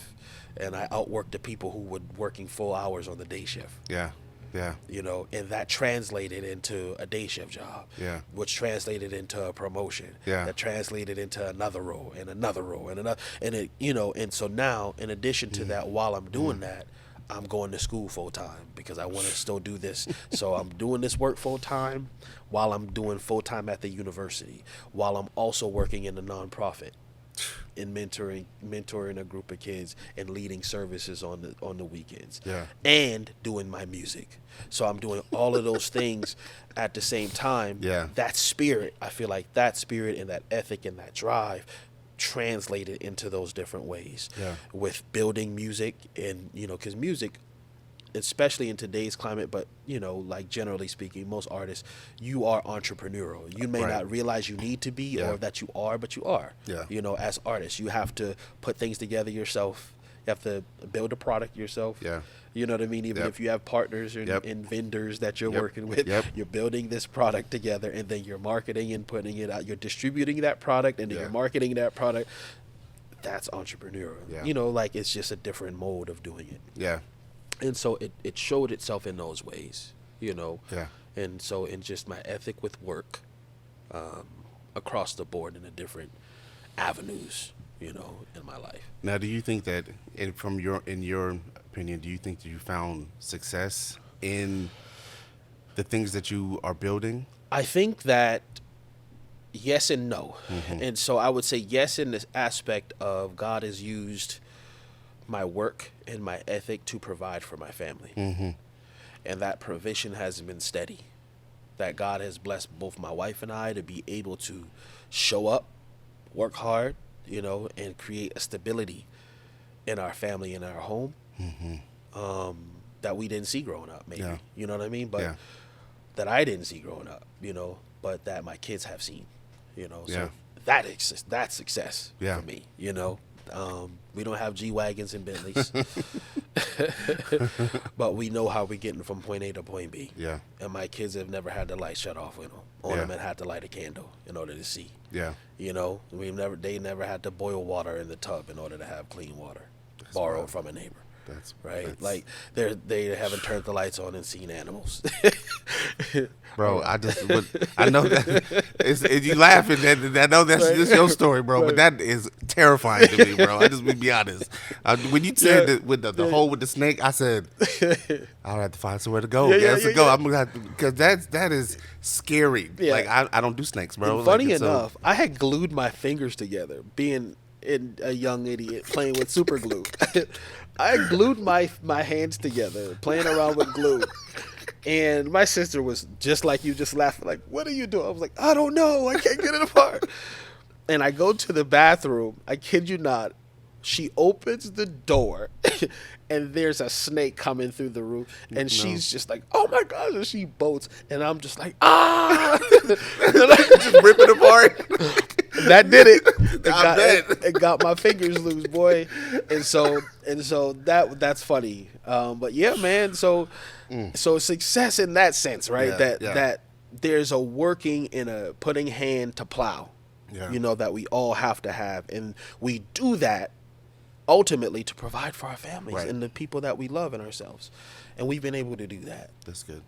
and I outworked the people who were working full hours on the day shift. Yeah. Yeah. You know, and that translated into a day shift job. Yeah. Which translated into a promotion. Yeah. That translated into another role and another role and another, and it, you know, and so now in addition to that, while I'm doing that, I'm going to school full time because I want to still do this. So I'm doing this work full time while I'm doing full time at the university, while I'm also working in a nonprofit and mentoring a group of kids and leading services on the weekends. Yeah. And doing my music. So I'm doing all of those things at the same time. Yeah. That spirit, I feel like that spirit and that ethic and that drive translated into those different ways. Yeah. With building music, and you know, because music, especially in today's climate, but you know, like generally speaking, most artists, you are entrepreneurial. You may Right. not realize you need to be, Yeah. or that you are, but you are. Yeah. You know, as artists, you have to put things together yourself. You have to build a product yourself. Yeah. You know what I mean? Even Yep. if you have partners and, Yep. and vendors that you're Yep. working with, Yep. you're building this product together, and then you're marketing and putting it out. You're distributing that product, and then Yeah. you're marketing that product. That's entrepreneurial. Yeah. You know, like it's just a different mode of doing it. Yeah. And so it showed itself in those ways, you know. Yeah. And so in just my ethic with work, across the board in the different avenues, you know, in my life. Now, do you think that, in your opinion, do you think that you found success in the things that you are building? I think that yes and no. Mm-hmm. And so I would say yes in this aspect of God has used my work and my ethic to provide for my family. Mm-hmm. And that provision has been steady. That God has blessed both my wife and I to be able to show up, work hard, you know, and create a stability in our family, in our home, that we didn't see growing up, maybe. Yeah. You know what I mean? But Yeah. that I didn't see growing up, you know, but that my kids have seen, you know. Yeah. So that's success Yeah. for me, you know. We don't have G-Wagons and Bentleys, but we know how we're getting from point A to point B. Yeah. And my kids have never had the light shut off on them and had to light a candle in order to see. Yeah. You know, they never had to boil water in the tub in order to have clean water, borrowed from a neighbor. right. Like they haven't turned the lights on and seen animals. Bro, I know that you laughing. I know that's just your story, bro. But that is terrifying to me, bro. I just be honest. When you said that with the hole with the snake, I said I'll have to find somewhere to go. Let's go. I'm gonna have to, because that is scary. Yeah. Like I don't do snakes, bro. And funny enough, I had glued my fingers together, being a young idiot playing with super glue. I glued my hands together, playing around with glue. And my sister was just like you, just laughing, like, what are you doing? I was like, I don't know. I can't get it apart. And I go to the bathroom. I kid you not. She opens the door, and there's a snake coming through the roof. And she's just like, oh, my gosh. And she bolts. And I'm just like, ah. Just rip it apart. That did it. It got my fingers loose, boy. And so that's funny. But yeah, man. So success in that sense, right? That there's a working in a putting hand to plow. Yeah. You know, that we all have to have, and we do that ultimately to provide for our families and the people that we love and ourselves. And we've been able to do that. That's good.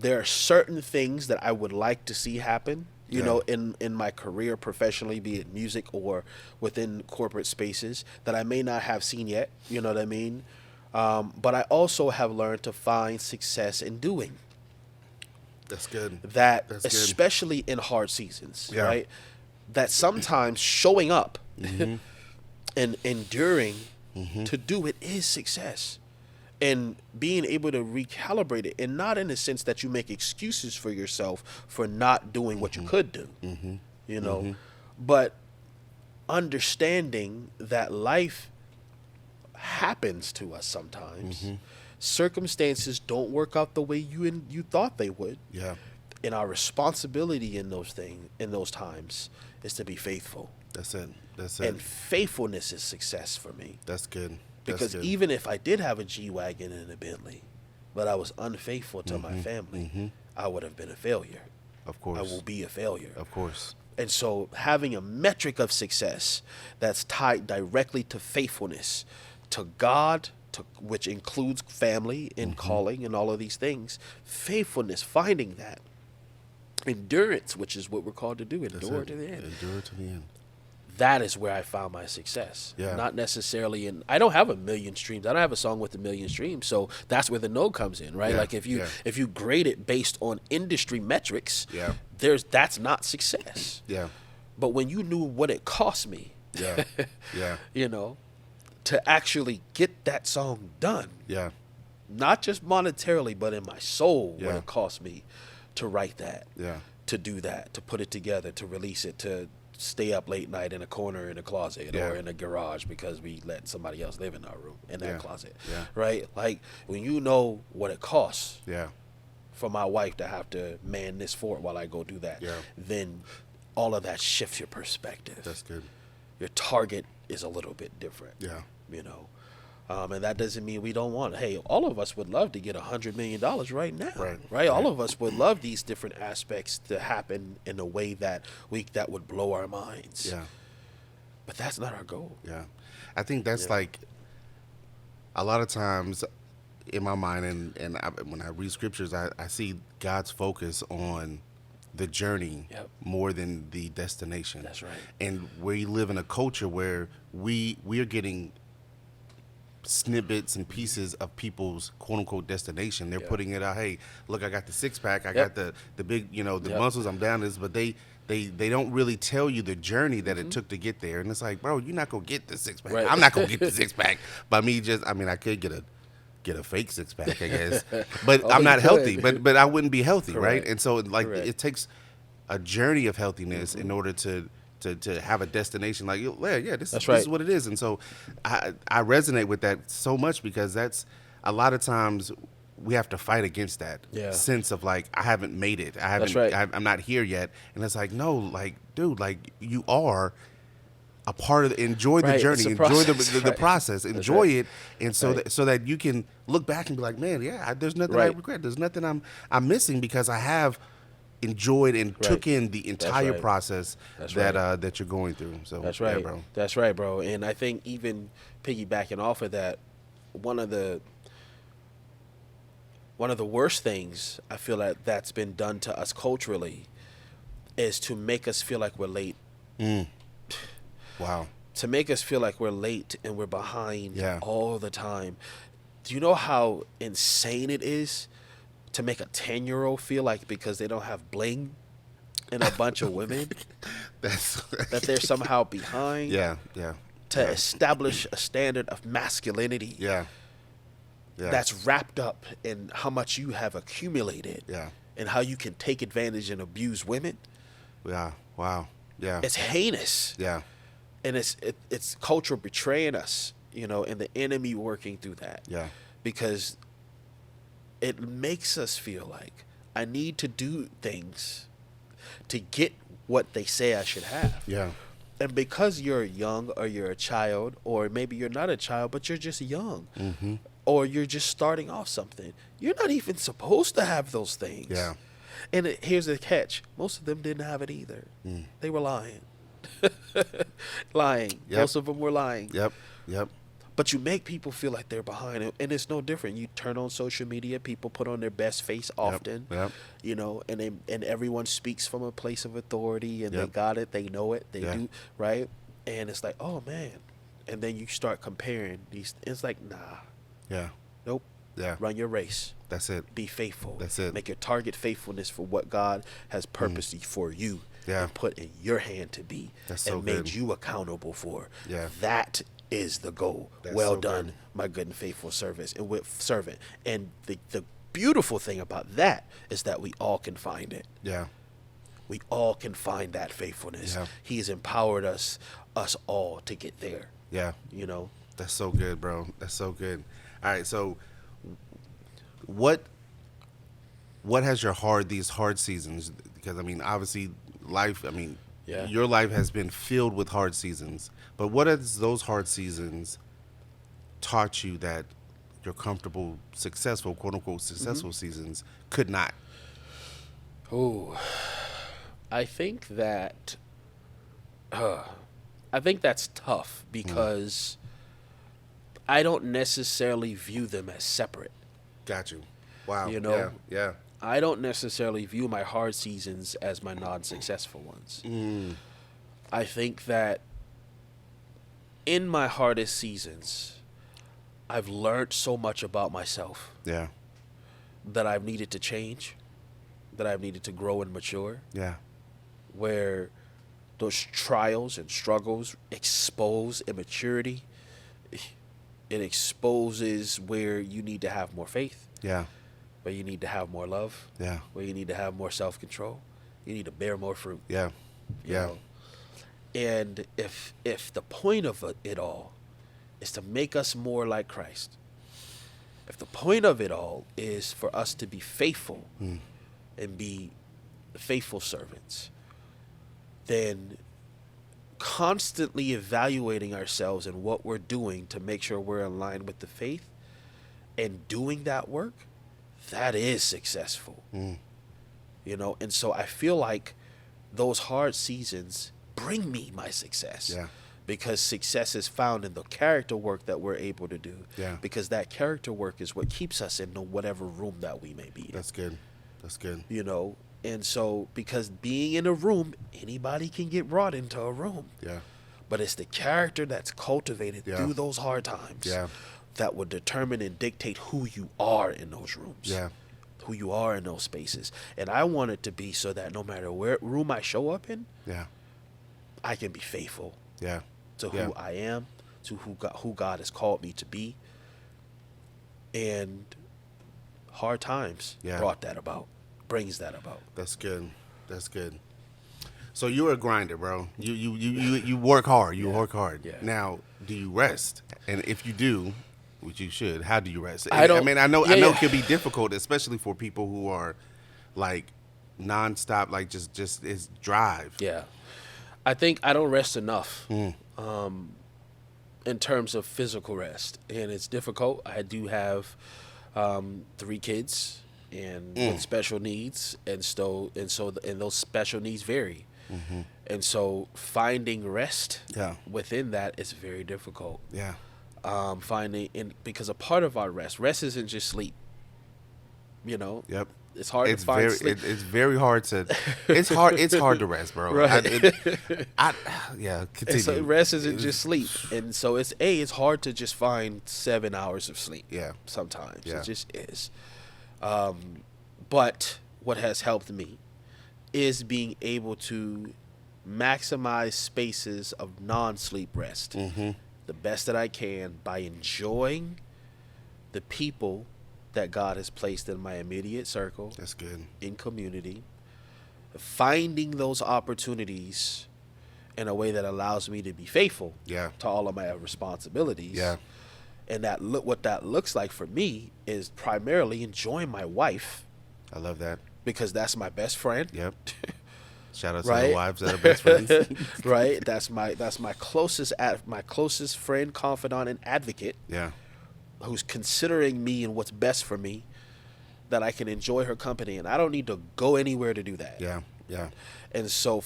There are certain things that I would like to see happen, you know, in my career professionally, be it music or within corporate spaces, that I may not have seen yet, you know what I mean? But I also have learned to find success in doing. That's good. That's especially in hard seasons, right? That sometimes showing up and enduring to do it is success. And being able to recalibrate it, and not in the sense that you make excuses for yourself for not doing what you could do, you know, but understanding that life happens to us sometimes. Circumstances don't work out the way you thought they would. Yeah. And our responsibility in those times is to be faithful. That's it. And faithfulness is success for me. That's good. Because even if I did have a G-Wagon and a Bentley, but I was unfaithful to my family, I would have been a failure. Of course. I will be a failure. Of course. And so having a metric of success that's tied directly to faithfulness, to God, which includes family and calling and all of these things, faithfulness, finding that. Endurance, which is what we're called to do, endure to the end. Endure to the end. That is where I found my success. Yeah. Not necessarily I don't have 1 million streams. I don't have a song with 1 million streams. So that's where the no comes in, right? Yeah. Like if you grade it based on industry metrics, that's not success. Yeah. But when you knew what it cost me, you know, to actually get that song done. Yeah. Not just monetarily, but in my soul, what it cost me to write that. Yeah. To do that, to put it together, to release it, to stay up late night in a corner in a closet or in a garage because we let somebody else live in our room in that closet, right? Like when you know what it costs for my wife to have to man this fort while I go do that, then all of that shifts your perspective. That's good. Your target is a little bit different, you know. And that doesn't mean we don't want. Hey, all of us would love to get $100 million right now, right? All of us would love these different aspects to happen in a way that would blow our minds. Yeah, but that's not our goal. Yeah, I think that's like a lot of times in my mind, and when I read scriptures, I see God's focus on the journey more than the destination. That's right. And we live in a culture where we are getting snippets and pieces of people's quote unquote destination. They're putting it out. Hey, look, I got the six pack. I got the big, the muscles. I'm down this, but they don't really tell you the journey that it took to get there. And it's like, bro, you're not gonna get the six pack. Right. I'm not gonna get the six pack. By me, I could get a fake six pack, I guess. But I'm not healthy. But I wouldn't be healthy, right? And so it takes a journey of healthiness in order to have a destination. Like, this is what it is. And so I resonate with that so much, because that's a lot of times we have to fight against that sense of like, I haven't made it. I'm not here yet. And it's like, no, like, dude, like you are a part of enjoy the journey, enjoy the process, enjoy it. And so that you can look back and be like, man, there's nothing I regret. There's nothing I'm missing, because I have enjoyed and took in the entire process that you're going through. So that's right, bro. That's right, bro. And I think even piggybacking off of that, one of the worst things I feel like that's been done to us culturally is to make us feel like we're late. Wow. To make us feel like we're late and we're behind Yeah. all the time. Do you know how insane it is to make a 10-year-old feel like because they don't have bling and a bunch of women that they're somehow behind? Yeah. To establish a standard of masculinity. Yeah. That's wrapped up in how much you have accumulated. Yeah. And how you can take advantage and abuse women. Yeah. Wow. Yeah. It's heinous. Yeah. And it's culture betraying us, you know, and the enemy working through that. Yeah. Because it makes us feel like I need to do things to get what they say I should have. Yeah. And because you're young or you're a child, or maybe you're not a child, but you're just young, or you're just starting off something, you're not even supposed to have those things. Yeah. And here's the catch. Most of them didn't have it either. They were lying. Lying. Yep. Most of them were lying. Yep. But you make people feel like they're behind, and it's no different. You turn on social media, people put on their best face often, Yep. you know, and everyone speaks from a place of authority, and they Yep. got it, they know it, they Yeah. do, right? And it's like, oh man, and then you start comparing these. It's like, nah, Yeah. nope. Yeah. Run your race. That's it. Be faithful. That's it. Make your target faithfulness for what God has purposed for you. Yeah. And put in your hand to be. That's so and made good. you accountable for. Yeah. That is the goal. That's Well so done, good. my good and faithful servant. And the beautiful thing about that is that we all can find it. Yeah. We all can find that faithfulness. Yeah. He has empowered us all to get there. Yeah. You know? That's so good, bro. That's so good. All right, so what has these hard seasons? Because I mean, obviously, life. I mean, Yeah. your life has been filled with hard seasons. But what has those hard seasons taught you that your comfortable, successful, quote unquote, successful seasons could not? Oh, I think that that's tough because I don't necessarily view them as separate. Got you. Wow. You know? Yeah. I don't necessarily view my hard seasons as my non-successful ones. I think that in my hardest seasons, I've learned so much about myself Yeah. that I've needed to change, that I've needed to grow and mature, Yeah. where those trials and struggles expose immaturity. It exposes where you need to have more faith, Yeah. where you need to have more love, Yeah. where you need to have more self-control. You need to bear more fruit. Yeah. you Yeah. know? And if the point of it all is to make us more like Christ, if the point of it all is for us to be faithful and be faithful servants, then constantly evaluating ourselves and what we're doing to make sure we're in line with the faith and doing that work, that is successful. You know, and so I feel like those hard seasons bring me my success. Yeah. Because success is found in the character work that we're able to do. Yeah. Because that character work is what keeps us in whatever room that we may be in. That's good. That's good. You know, and so because being in a room, anybody can get brought into a room. Yeah. But it's the character that's cultivated Yeah. through those hard times Yeah. that would determine and dictate who you are in those rooms. Yeah. Who you are in those spaces. And I want it to be so that no matter where room I show up in, Yeah. I can be faithful Yeah. to Yeah. who I am, to who God has called me to be. And hard times Yeah. brings that about. That's good. That's good. So you're a grinder, bro. You work hard. You work hard. Yeah. Now, do you rest? And if you do, which you should, how do you rest? I don't- mean, I know yeah. it can be difficult, especially for people who are like nonstop, like just is drive. Yeah. I think I don't rest enough in terms of physical rest. And it's difficult. I do have 3 kids and with special needs. And those special needs vary. And so finding rest Yeah. within that is very difficult. Yeah. Finding because a part of our rest isn't just sleep. You know. Yep. It's hard to find sleep. It's very hard to. It's hard to rest, bro. Right. Continue. So rest isn't just sleep, and so it's hard to just find 7 hours of sleep. Yeah. Sometimes Yeah. it just is. But what has helped me is being able to maximize spaces of non-sleep rest the best that I can by enjoying the people that God has placed in my immediate circle. That's good. In community, finding those opportunities in a way that allows me to be faithful Yeah. to all of my responsibilities. Yeah. And what that looks like for me is primarily enjoying my wife, I love that. because that's my best friend. Yep. Shout out to Right? the wives that are best friends. Right? That's my closest friend, confidant, and advocate, Yeah. who's considering me and what's best for me, that I can enjoy her company, and I don't need to go anywhere to do that. Yeah. Yeah. And so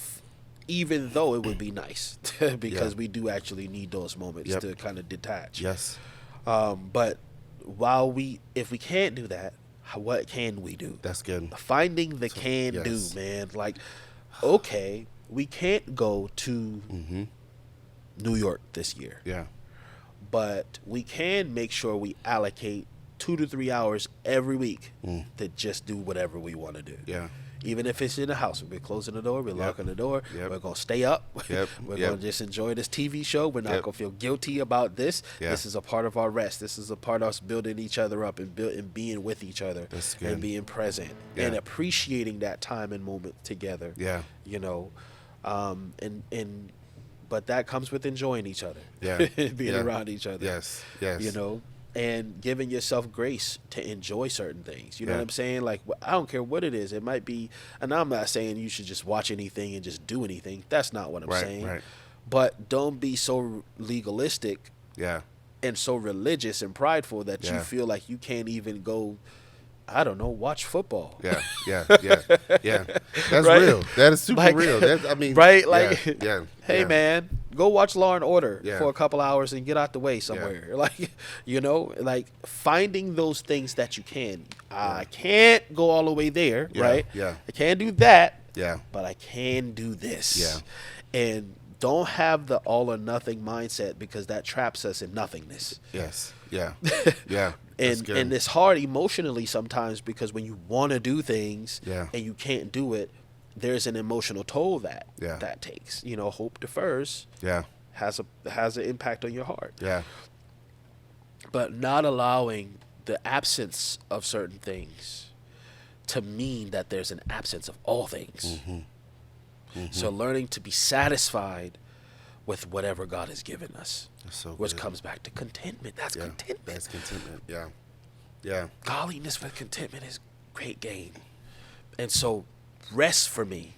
even though it would be nice because Yeah. we do actually need those moments Yep. to kind of detach. Yes. But if we can't do that, what can we do? That's good. Finding the yes. do, man. Like, okay, we can't go to New York this year, Yeah. but we can make sure we allocate 2 to 3 hours every week to just do whatever we want to do. Yeah. Even if it's in the house, we're closing the door, we're locking the door, Yep. we're going to stay up, Yep. we're Yep. going to just enjoy this TV show, we're not Yep. going to feel guilty about this. Yeah. This is a part of our rest. This is a part of us building each other up and being with each other. That's good. And being present Yeah. and appreciating that time and moment together. Yeah. You know, but that comes with enjoying each other. Yeah. Being Yeah. around each other. Yes. Yes. You know, and giving yourself grace to enjoy certain things. You know Yeah. what I'm saying? Like, I don't care what it is. It might be, and I'm not saying you should just watch anything and just do anything. That's not what I'm Right, saying. right. But don't be so legalistic Yeah. and so religious and prideful that you Yeah. feel like you can't even go, I don't know, watch football. Yeah. Yeah. Yeah. Yeah. That's Right? real. That is super Like, real. I mean, right? Like, yeah. Yeah. hey, yeah. man, go watch Law and Order Yeah. for a couple hours and get out the way somewhere. Like, you know, like finding those things that you can. I can't go all the way there, Yeah, right? yeah. I can't do that, Yeah. but I can do this. Yeah. And don't have the all or nothing mindset, because that traps us in nothingness. Yes. Yeah. Yeah. That's good. And it's hard emotionally sometimes, because when you want to do things Yeah. and you can't do it, there's an emotional toll that Yeah. that takes. You know, hope defers Yeah. has an impact on your heart. Yeah. But not allowing the absence of certain things to mean that there's an absence of all things. So learning to be satisfied with whatever God has given us, That's so which good. comes back to contentment. That's Yeah. contentment. That's contentment. Yeah. Yeah. Godliness with contentment is great gain. And so rest for me,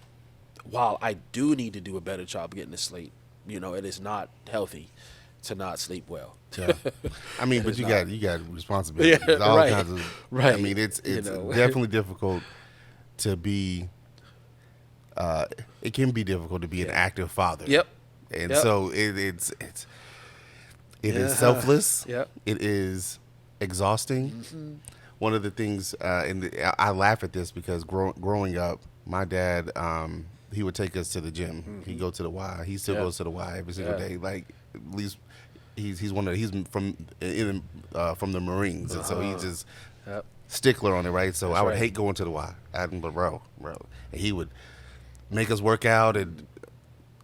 while I do need to do a better job getting to sleep, you know, it is not healthy to not sleep well. Yeah. I mean, but is you not. got responsibilities. Yeah, all right, kinds of. right. I mean, it's You know. definitely difficult to be. It can be difficult to be an active father. Yep. And Yep. so it is Yeah. selfless. Yep. It is exhausting. One of the things, I laugh at this because growing up, my dad, he would take us to the gym. He'd go to the Y. He still Yeah. goes to the Y every single Yeah. day. Like, at least he's from the Marines, and so he's just Yep. stickler on it, right? So I would right. hate going to the Y. But bro, and he would make us work out and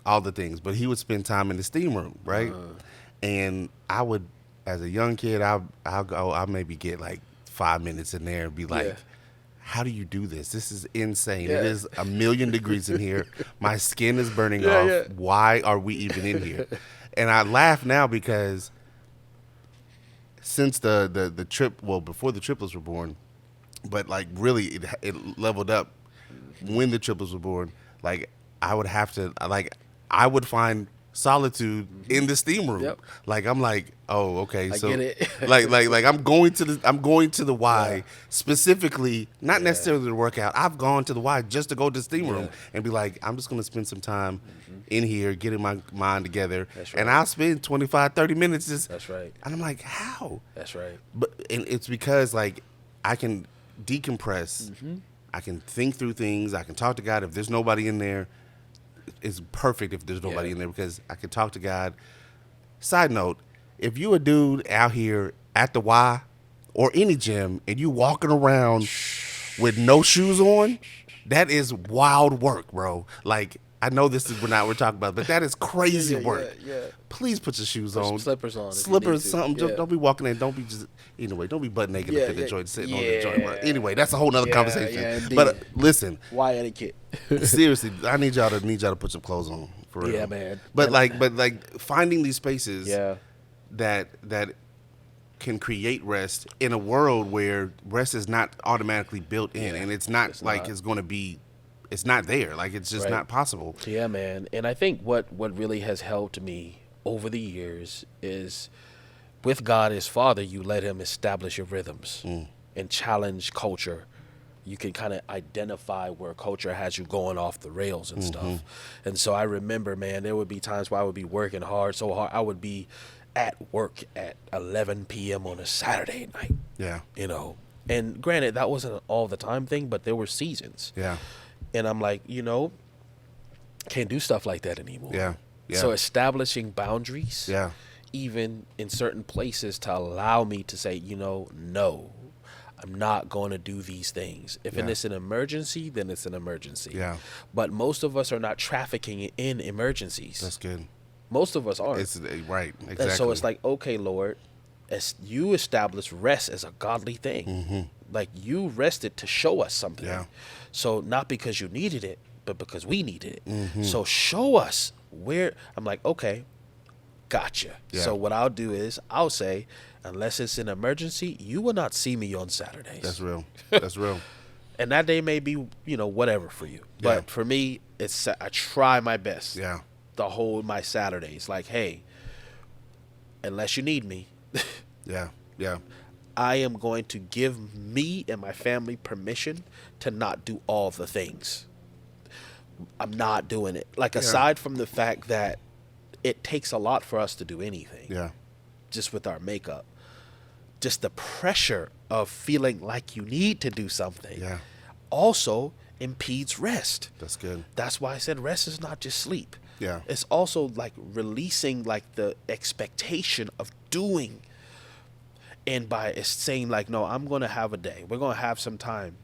all the things, but he would spend time in the steam room, right? And I would, as a young kid, I'll maybe get like 5 minutes in there and be like, Yeah. how do you do this? This is insane. Yeah. It is 1,000,000 degrees in here. My skin is burning Yeah, off. yeah. Why are we even in here? And I laugh now because since the trip, well, before the triplets were born, but like really it leveled up when the triplets were born. Like I would find solitude in the steam room. Yep. Like I'm like, oh, okay. I So get it. like I'm going to the Y specifically, not necessarily to work out. I've gone to the Y just to go to the steam room and be like, I'm just gonna spend some time in here getting my mind together. That's right. And I'll spend 25, 30 minutes just. That's right. And I'm like, how? That's right. And it's because like I can decompress. I can think through things. I can talk to God. If there's nobody in there, it's perfect if there's nobody in there because I can talk to God. Side note, if you a dude out here at the Y or any gym and you walking around with no shoes on, that is wild work, bro. Like, I know this is we're talking about, but that is crazy work. Yeah. Please put your shoes Put on. some slippers on. Slippers, something. Yeah. Don't be walking in. Don't be just anyway. Don't be butt naked up in the joint, sitting on the joint. Yeah. Anyway, that's a whole nother conversation. Yeah, indeed. But listen, Why etiquette? seriously, I need y'all to put some clothes on for real. Yeah, man. But like finding these spaces Yeah. that can create rest in a world where rest is not automatically built in, and it's not it's going to be. It's not there. Like, it's just not possible. Yeah, man. And I think what really has helped me over the years is with God as Father, you let him establish your rhythms and challenge culture. You can kind of identify where culture has you going off the rails and stuff. And so I remember, man, there would be times where I would be working so hard. I would be at work at 11 p.m. on a Saturday night. Yeah. You know. And granted, that wasn't an all the time thing, but there were seasons. Yeah. And I'm like, can't do stuff like that anymore. Yeah. Yeah. So establishing boundaries, Yeah. even in certain places, to allow me to say, no, I'm not going to do these things. If it's an emergency, then it's an emergency. Yeah. But most of us are not trafficking in emergencies. That's good. Most of us aren't. It's right. Exactly. And so it's like, okay, Lord, as you establish rest as a godly thing. Like, you rested to show us something. Yeah. So not because you needed it, but because we needed it. So show us where. I'm like, okay, gotcha. Yeah. So what I'll do is I'll say, unless it's an emergency, you will not see me on Saturdays. That's real. That's real. And that day may be, whatever for you. But for me, I try my best. Yeah. To hold my Saturdays. Like, hey, unless you need me. Yeah. Yeah. I am going to give me and my family permission to not do all the things. I'm not doing it. Like, aside from the fact that it takes a lot for us to do anything. Yeah. Just with our makeup. Just the pressure of feeling like you need to do something. Yeah. Also impedes rest. That's good. That's why I said rest is not just sleep. Yeah. It's also like releasing like the expectation of doing. And by saying like, no, I'm going to have a day. We're going to have some time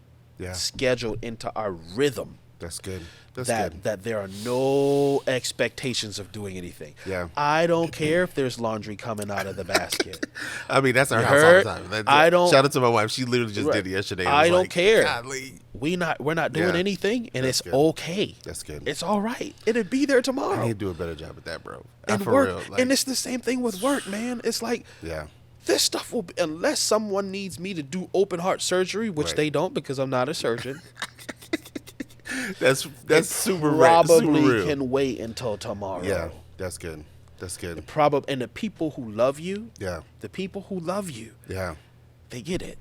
scheduled into our rhythm. That's good. That there are no expectations of doing anything. Yeah. I don't care if there's laundry coming out of the basket. I mean, that's our house all the time. Shout out to my wife. She literally just did it yesterday. I don't care. Golly. We're not doing anything, and That's it's good. okay. That's good. It's all right. It'll be there tomorrow. I need to do a better job at that, bro. And For work, real. Like, and it's the same thing with work, man. It's like this stuff will be, unless someone needs me to do open heart surgery, which they don't because I'm not a surgeon. that's super probably real. Can wait until tomorrow. Yeah, that's good. That's good. And the people who love you, the people who love you, they get it.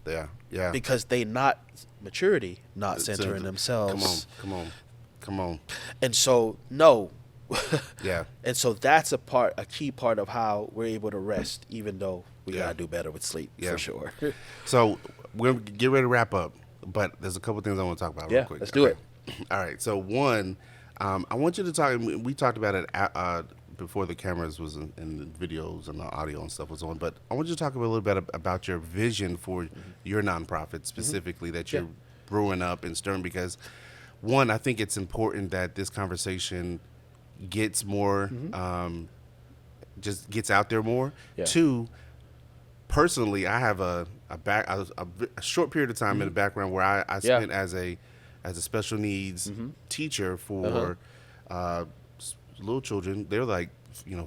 Yeah. Because they maturity, not centering themselves. Come on. And so, no. Yeah. And so that's a key part of how we're able to rest, even though we gotta do better with sleep for sure. So we're gonna get ready to wrap up, but there's a couple things I want to talk about real quick. Let's do it. All right. So one, I want you to talk. We talked about it before the cameras was in the videos and the audio and stuff was on, but I want you to talk a little bit about your vision for your nonprofit specifically that you're brewing up and stirring, because one, I think it's important that this conversation gets more, just gets out there more. Yeah. Two, personally, I have a short period of time in the background where I spent as a special needs teacher for little children. They're like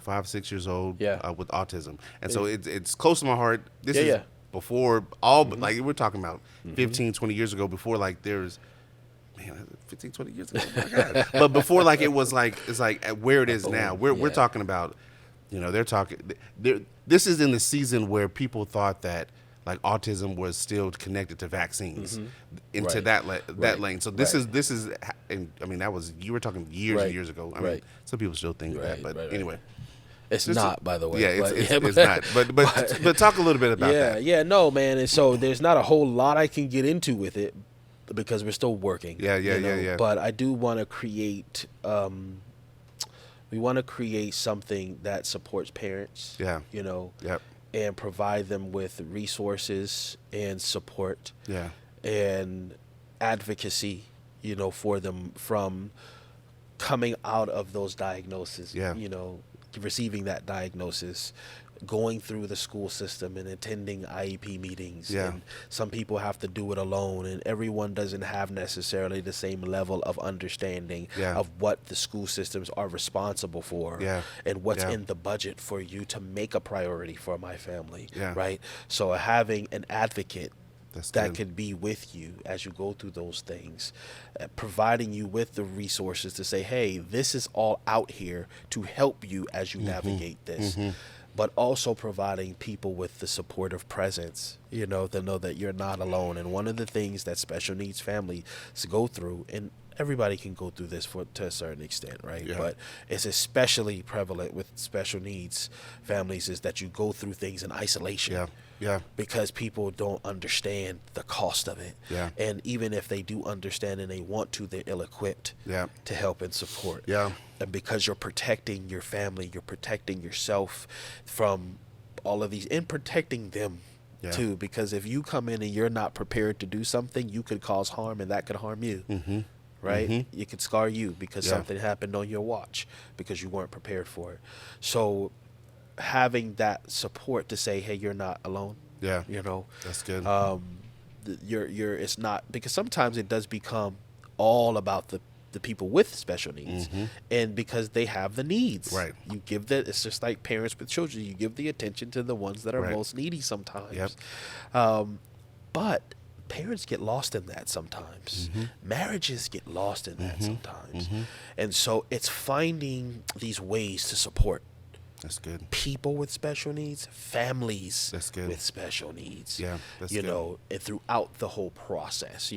5, 6 years old with autism, and so it's close to my heart. This is before all, like we're talking about 15, 20 years ago, before like there's. Man, 15, 20 years ago. Oh my God. But before, like, it's like where it is now. We're talking about, they're talking. This is in the season where people thought that, like autism was still connected to vaccines into Right. that lane. So this Right. is, and I mean, you were talking years and Right. years ago. I mean, Right. some people still think that, but anyway. It's Just- not, by the way. Yeah, it's but, not. But talk a little bit about that. Yeah, no, man. And so there's not a whole lot I can get into with it because we're still working. Yeah. But I do want to create. We want to create something that supports parents. Yeah. Yep. And provide them with resources and support. Yeah. And advocacy, for them from coming out of those diagnoses. Yeah. Receiving that diagnosis, going through the school system and attending IEP meetings. Yeah. And some people have to do it alone, and everyone doesn't have necessarily the same level of understanding of what the school systems are responsible for and what's in the budget for you to make a priority for my family. Right? So having an advocate that could be with you as you go through those things, providing you with the resources to say, hey, this is all out here to help you as you navigate this, but also providing people with the supportive presence, to know that you're not alone. And one of the things that special needs families go through, and everybody can go through this to a certain extent, right? But it's especially prevalent with special needs families, is that you go through things in isolation. Because people don't understand the cost of it. And even if they do understand and they want to, they're ill-equipped to help and support. And because you're protecting your family, you're protecting yourself from all of these, and protecting them too. Because if you come in and you're not prepared to do something, you could cause harm, and that could harm you. Right? It could scar you because something happened on your watch because you weren't prepared for it. So having that support to say, hey, you're not alone. That's good. It's not, because sometimes it does become all about the people with special needs, and because they have the needs. You give it's just like parents with children. You give the attention to the ones that are most needy sometimes. But parents get lost in that sometimes. Marriages get lost in that sometimes. And so it's finding these ways to support people with special needs, families with special needs. And throughout the whole process,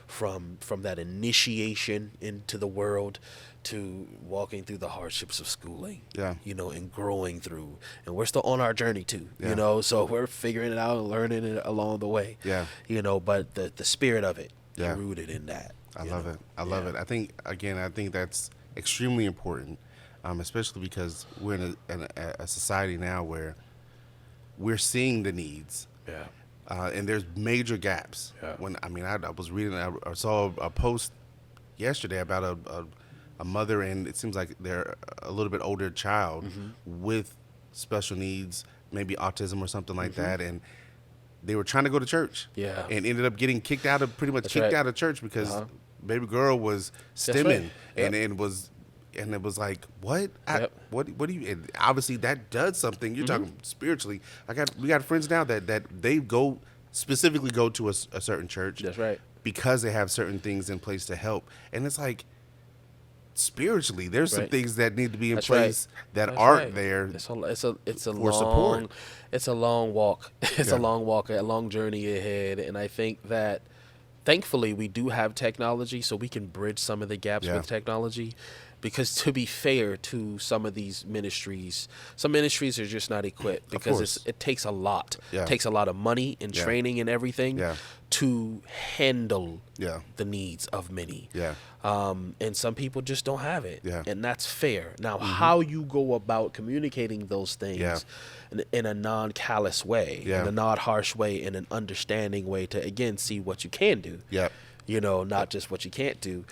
from that initiation into the world to walking through the hardships of schooling, and growing through. And we're still on our journey too, so we're figuring it out and learning it along the way. But the spirit of it is rooted in that. I love it. I love it. I think that's extremely important. Especially because we're in a society now where we're seeing the needs, and there's major gaps. When I was reading, I saw a post yesterday about a mother, and it seems like they're a little bit older child with special needs, maybe autism or something like that, and they were trying to go to church, and ended up getting kicked out of church because baby girl was stimming, and it was like, what? What do you? And obviously, that does something. You're talking spiritually. We got friends now that they specifically go to a certain church. That's right. Because they have certain things in place to help, and it's like spiritually, there's some things that need to be in place that aren't there. It's a for long support. It's a long walk. It's a long walk, a long journey ahead, and I think that thankfully we do have technology, so we can bridge some of the gaps with technology. Because to be fair to some of these ministries, some ministries are just not equipped because it takes a lot. It takes a lot of money and training and everything to handle the needs of many. And some people just don't have it. And that's fair. Now, how you go about communicating those things in a non-callous way, in a non-harsh way, in an understanding way to, again, see what you can do. Not just what you can't do.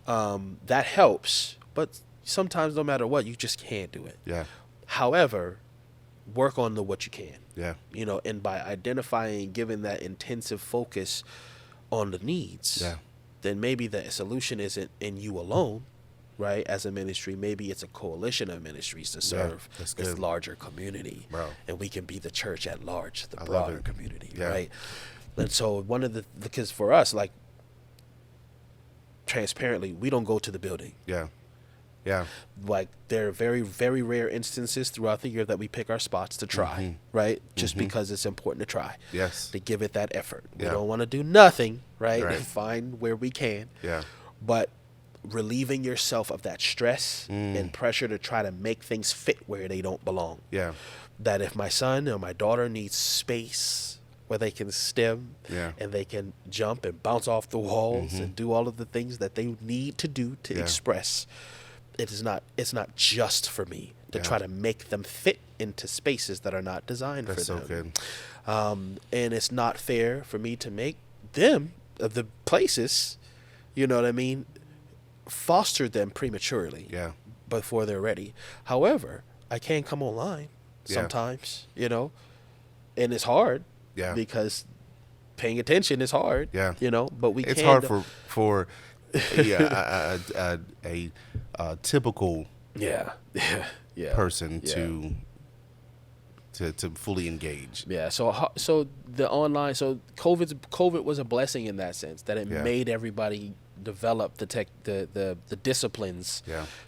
That helps. But sometimes, no matter what, you just can't do it. However, work on what you can. And by identifying, giving that intensive focus on the needs, then maybe the solution isn't in you alone, right? As a ministry, maybe it's a coalition of ministries to serve this larger community, and we can be the church at large, the broader community, right? And so because for us, like, transparently, we don't go to the building. Yeah. Like there are very, very rare instances throughout the year that we pick our spots to try, right? Just because it's important to try. Yes. To give it that effort. We Yeah. don't want to do nothing, right? Right. Find where we can. Yeah. But relieving yourself of that stress and pressure to try to make things fit where they don't belong. Yeah. That if my son or my daughter needs space where they can stem and they can jump and bounce off the walls and do all of the things that they need to do to express, it's not just for me to try to make them fit into spaces that are not designed for them. That's so good. And it's not fair for me to make them, the places, you know what I mean, foster them prematurely before they're ready. However, I can come online sometimes, you know, and it's hard because paying attention is hard, you know, but it's hard for a typical person to fully engage. Yeah. So the online, so COVID was a blessing in that sense, that it made everybody develop the disciplines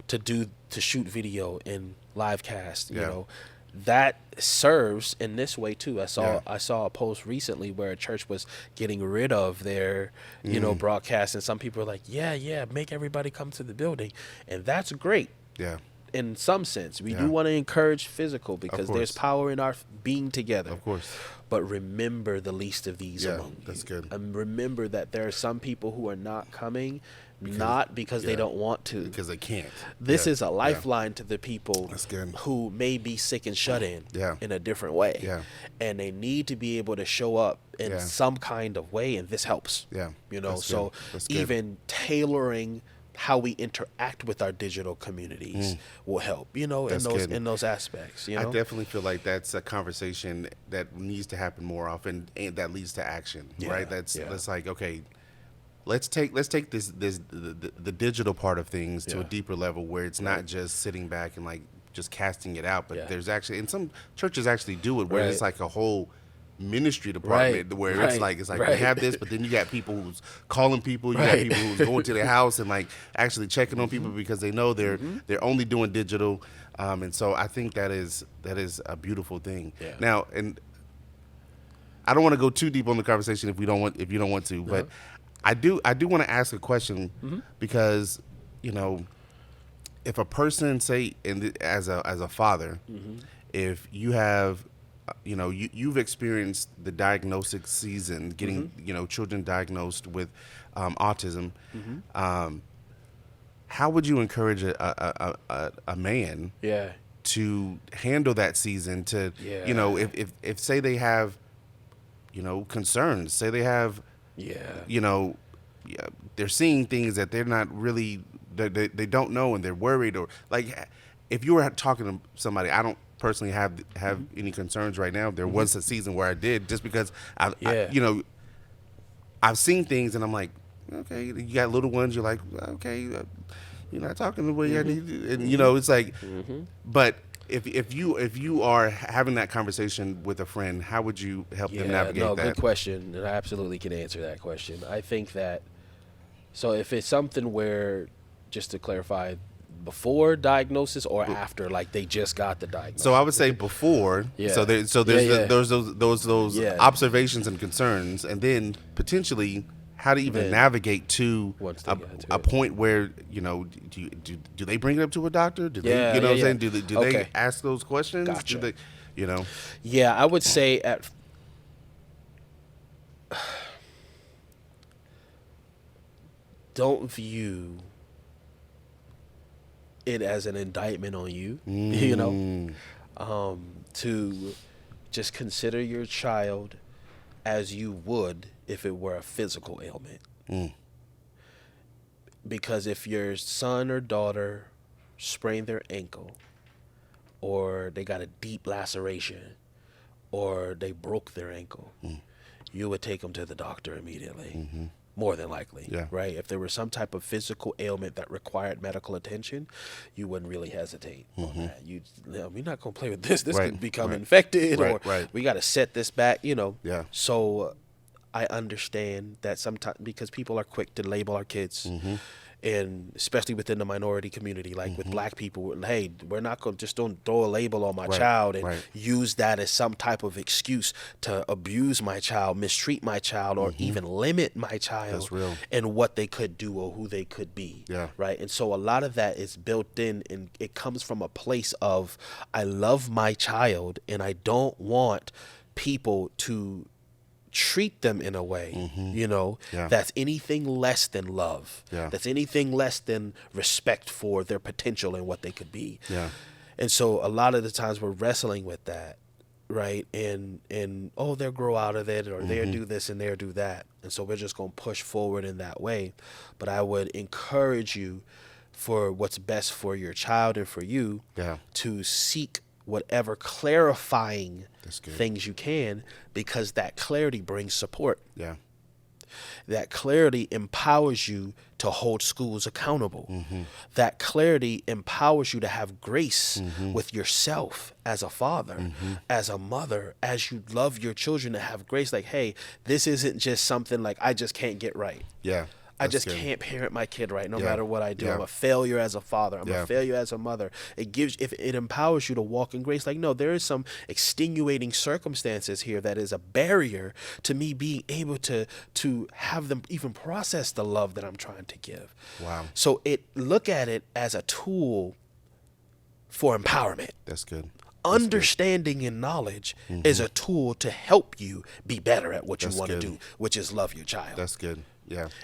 to shoot video and live cast, you know. That serves in this way too. I saw a post recently where a church was getting rid of their, you know, broadcast, and some people are like, make everybody come to the building, and that's great. Yeah. In some sense, we do want to encourage physical because there's power in our being together. Of course. But remember the least of these among you. That's good. And remember that there are some people who are not coming, not because they don't want to. Because they can't. This is a lifeline to the people who may be sick and shut in a different way. Yeah. And they need to be able to show up in some kind of way, and this helps. Yeah. You know, so even tailoring how we interact with our digital communities will help, you know, in those aspects. You know? I definitely feel like that's a conversation that needs to happen more often, and that leads to action, right? That's like, okay, let's take the digital part of things to a deeper level where it's not just sitting back and like just casting it out, but there's actually, and some churches actually do it where it's like a whole ministry department where it's like we have this, but then you got people who's calling people, you got people who's going to their house and like actually checking on people because they know they're only doing digital, and so I think that is a beautiful thing. Now, and I don't want to go too deep on the conversation if you don't want to, but I do want to ask a question because, you know, if a person, say as a father, if you have, you know, you've experienced the diagnostic season, getting you know, children diagnosed with autism. How would you encourage a man to handle that season? To you know, if say they have, you know, concerns, say they have, you know, they're seeing things that they're not really, they don't know, and they're worried, or like if you were talking to somebody, I don't personally have any concerns right now. There was a season where I did, just because I you know, I've seen things and I'm like, okay, you got little ones, you're like, okay, you're not talking the way I need to, and you know, it's like, but if you are having that conversation with a friend, how would you help them navigate that? Good question, and I absolutely can answer that question. I think that, so if it's something where, just to clarify, before diagnosis or after, like they just got the diagnosis? So I would say before. So there's those observations and concerns, and then potentially how to even navigate to a point where, you know, do they bring it up to a doctor? Do they, you know what I'm saying? Do they ask those questions? Gotcha. Do they, you know? Yeah, I would say don't view it as an indictment on you, you know, to just consider your child as you would if it were a physical ailment. Because if your son or daughter sprained their ankle, or they got a deep laceration, or they broke their ankle, you would take them to the doctor immediately. More than likely, right? If there was some type of physical ailment that required medical attention, you wouldn't really hesitate on that. We're not going to play with this. This could become infected, or we got to set this back, you know. So I understand that sometimes, because people are quick to label our kids, and especially within the minority community, like with black people, hey, we're not going to just don't throw a label on my child and use that as some type of excuse to abuse my child, mistreat my child, or even limit my child and what they could do or who they could be. Right. And so a lot of that is built in, and it comes from a place of, I love my child and I don't want people to treat them in a way, you know, that's anything less than love, that's anything less than respect for their potential and what they could be. And so a lot of the times we're wrestling with that, right? And oh, they'll grow out of it, or they'll do this and they'll do that. And so we're just going to push forward in that way. But I would encourage you, for what's best for your child and for you, to seek whatever clarifying things you can, because that clarity brings support. That clarity empowers you to hold schools accountable. That clarity empowers you to have grace with yourself as a father, as a mother, as you love your children, to have grace. Like, hey, this isn't just something like I just can't get right. I just can't parent my kid right, no matter what I do. I'm a failure as a father. I'm a failure as a mother. It empowers you to walk in grace. Like, no, there is some extenuating circumstances here that is a barrier to me being able to have them even process the love that I'm trying to give. So look at it as a tool for empowerment. That's good. Understanding and knowledge is a tool to help you be better at what you want to do, which is love your child. That's good.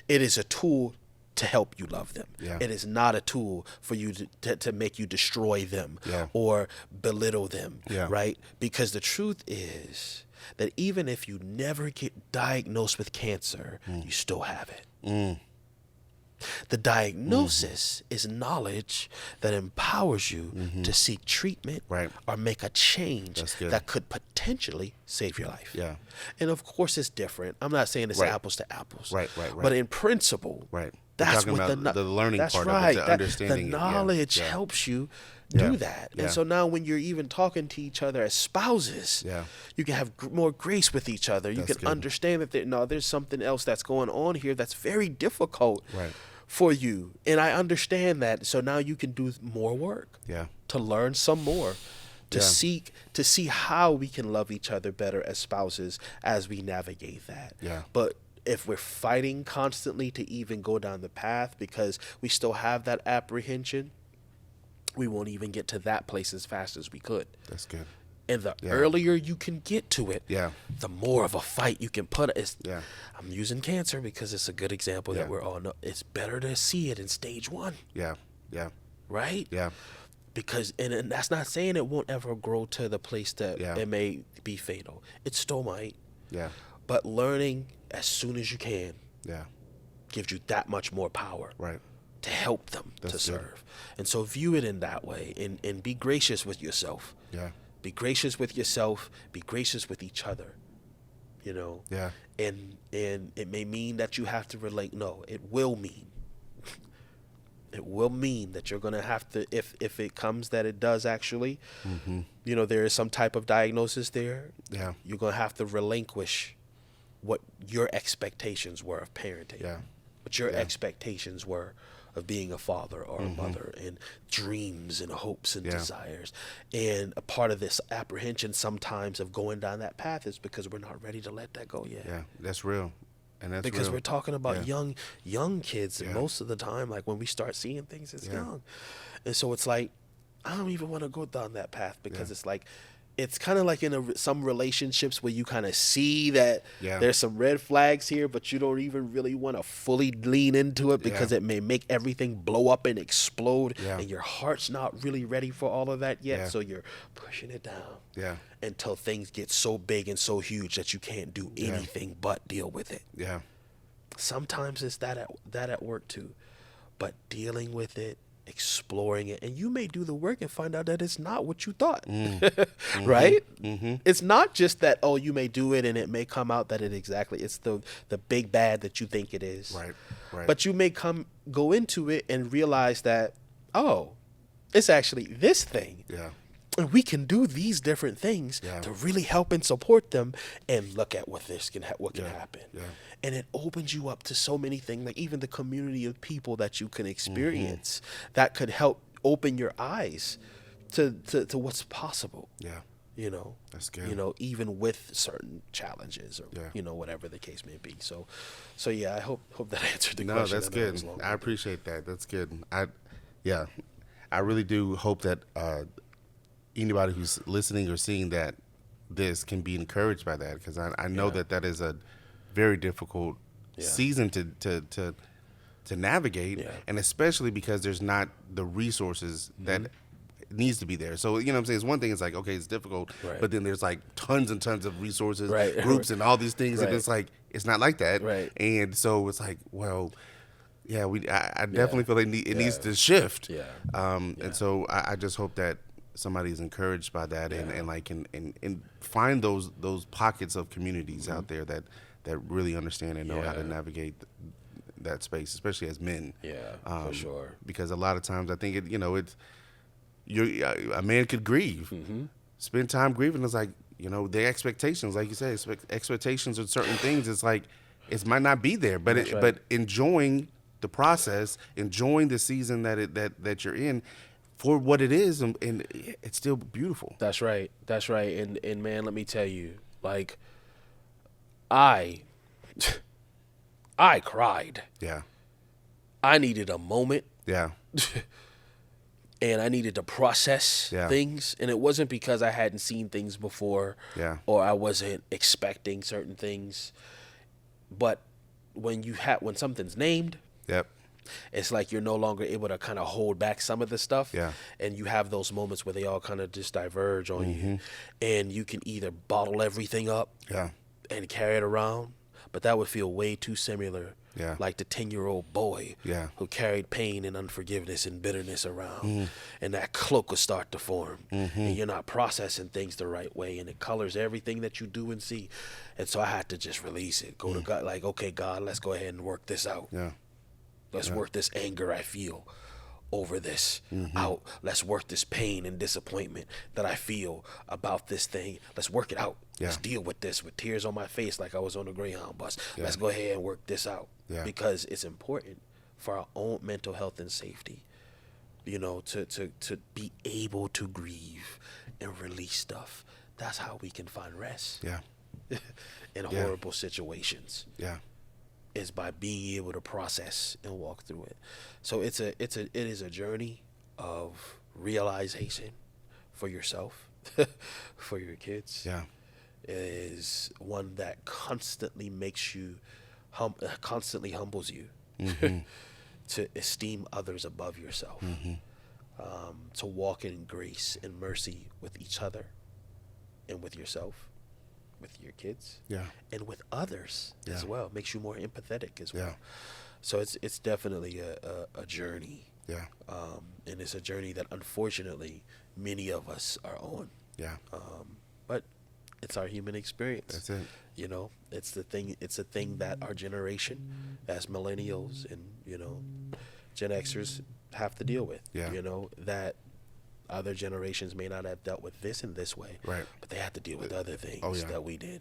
It is a tool to help you love them. It is not a tool for you to make you destroy them or belittle them, right? Because the truth is that even if you never get diagnosed with cancer, you still have it. The diagnosis is knowledge that empowers you to seek treatment or make a change that could potentially save your life. And of course it's different. I'm not saying it's apples to apples. But in principle, that's what the learning part of it, the understanding. The knowledge helps you do that. And so now when you're even talking to each other as spouses, you can have more grace with each other. You can understand that there's something else that's going on here that's very difficult for you. And I understand that. So now you can do more work to learn some more, to seek, to see how we can love each other better as spouses as we navigate that. But if we're fighting constantly to even go down the path because we still have that apprehension, we won't even get to that place as fast as we could. That's good. And the earlier you can get to it, the more of a fight you can put. I'm using cancer because it's a good example that we're all know. It's better to see it in stage 1. Right? Because, and that's not saying it won't ever grow to the place that it may be fatal. It still might. But learning as soon as you can gives you that much more power to help them to serve. And so view it in that way, and be gracious with yourself. Be gracious with yourself. Be gracious with each other. You know. And it may mean that you have to relate. No, it will mean. It will mean that you're gonna have to, if it comes that it does actually, you know, there is some type of diagnosis there. You're gonna have to relinquish what your expectations were of parenting. What your expectations were of being a father or a mother, and dreams and hopes and desires. And a part of this apprehension sometimes of going down that path is because we're not ready to let that go yet. That's real. And that's because real. We're talking about young kids, and most of the time, like when we start seeing things, it's young. And so it's like, I don't even want to go down that path because it's like, it's kind of like in some relationships where you kind of see that there's some red flags here, but you don't even really want to fully lean into it because it may make everything blow up and explode, and your heart's not really ready for all of that yet. So you're pushing it down until things get so big and so huge that you can't do anything but deal with it. Sometimes it's that at work too, but dealing with it, exploring it, and you may do the work and find out that it's not what you thought. Right? It's not just that, oh, you may do it and it may come out that it's the big bad that you think it is. But you may go into it and realize that, oh, it's actually this thing. And we can do these different things to really help and support them. And look at what can happen. Yeah. And it opens you up to so many things, like even the community of people that you can experience that could help open your eyes to what's possible. Yeah. You know, That's good. You know, even with certain challenges or, you know, whatever the case may be. So yeah, I hope that answered the question. No, that's good. I appreciate that. That's good. I really do hope that anybody who's listening or seeing this can be encouraged by that, because I know that is a very difficult season to navigate, and especially because there's not the resources that needs to be there. So, you know what I'm saying? It's one thing, it's like, okay, it's difficult, but then there's like tons and tons of resources, groups and all these things, and it's like, it's not like that. And so it's like, well, I definitely feel like it needs to shift. And so I just hope that somebody's encouraged by that and find those pockets of communities out there that really understand and know how to navigate that space, especially as men. For sure. Because a lot of times I think a man could grieve, spend time grieving. It's like, you know, the expectations, like you said, expectations of certain things. It's like, it might not be there, but but enjoying the process, enjoying the season that you're in for what it is, and it's still beautiful. That's right. And man, let me tell you, like, I cried. Yeah. I needed a moment. Yeah. And I needed to process things. And it wasn't because I hadn't seen things before or I wasn't expecting certain things. But when something's named, it's like you're no longer able to kind of hold back some of the stuff. And you have those moments where they all kind of just diverge on you. And you can either bottle everything up and carry it around, but that would feel way too similar. Like the 10-year-old boy who carried pain and unforgiveness and bitterness around. And that cloak will start to form. And you're not processing things the right way. And it colors everything that you do and see. And so I had to just release it. Go to God, like, okay, God, let's go ahead and work this out. Let's work this anger I feel over this out. Let's work this pain and disappointment that I feel about this thing. Let's work it out. Let's deal with this with tears on my face like I was on a Greyhound bus. Let's go ahead and work this out. Because it's important for our own mental health and safety, you know, to be able to grieve and release stuff. That's how we can find rest in horrible situations. Is by being able to process and walk through it. So it is a journey of realization for yourself, for your kids. It is one that constantly makes you constantly humbles you to esteem others above yourself, to walk in grace and mercy with each other and with yourself, with your kids, and with others as well. Makes you more empathetic as well. So it's definitely a journey, and it's a journey that unfortunately many of us are on. But it's our human experience. That's it. You know, it's the thing. It's a thing that our generation, as millennials and Gen Xers, have to deal with. You know, that other generations may not have dealt with this in this way, but they have to deal with other things that we did.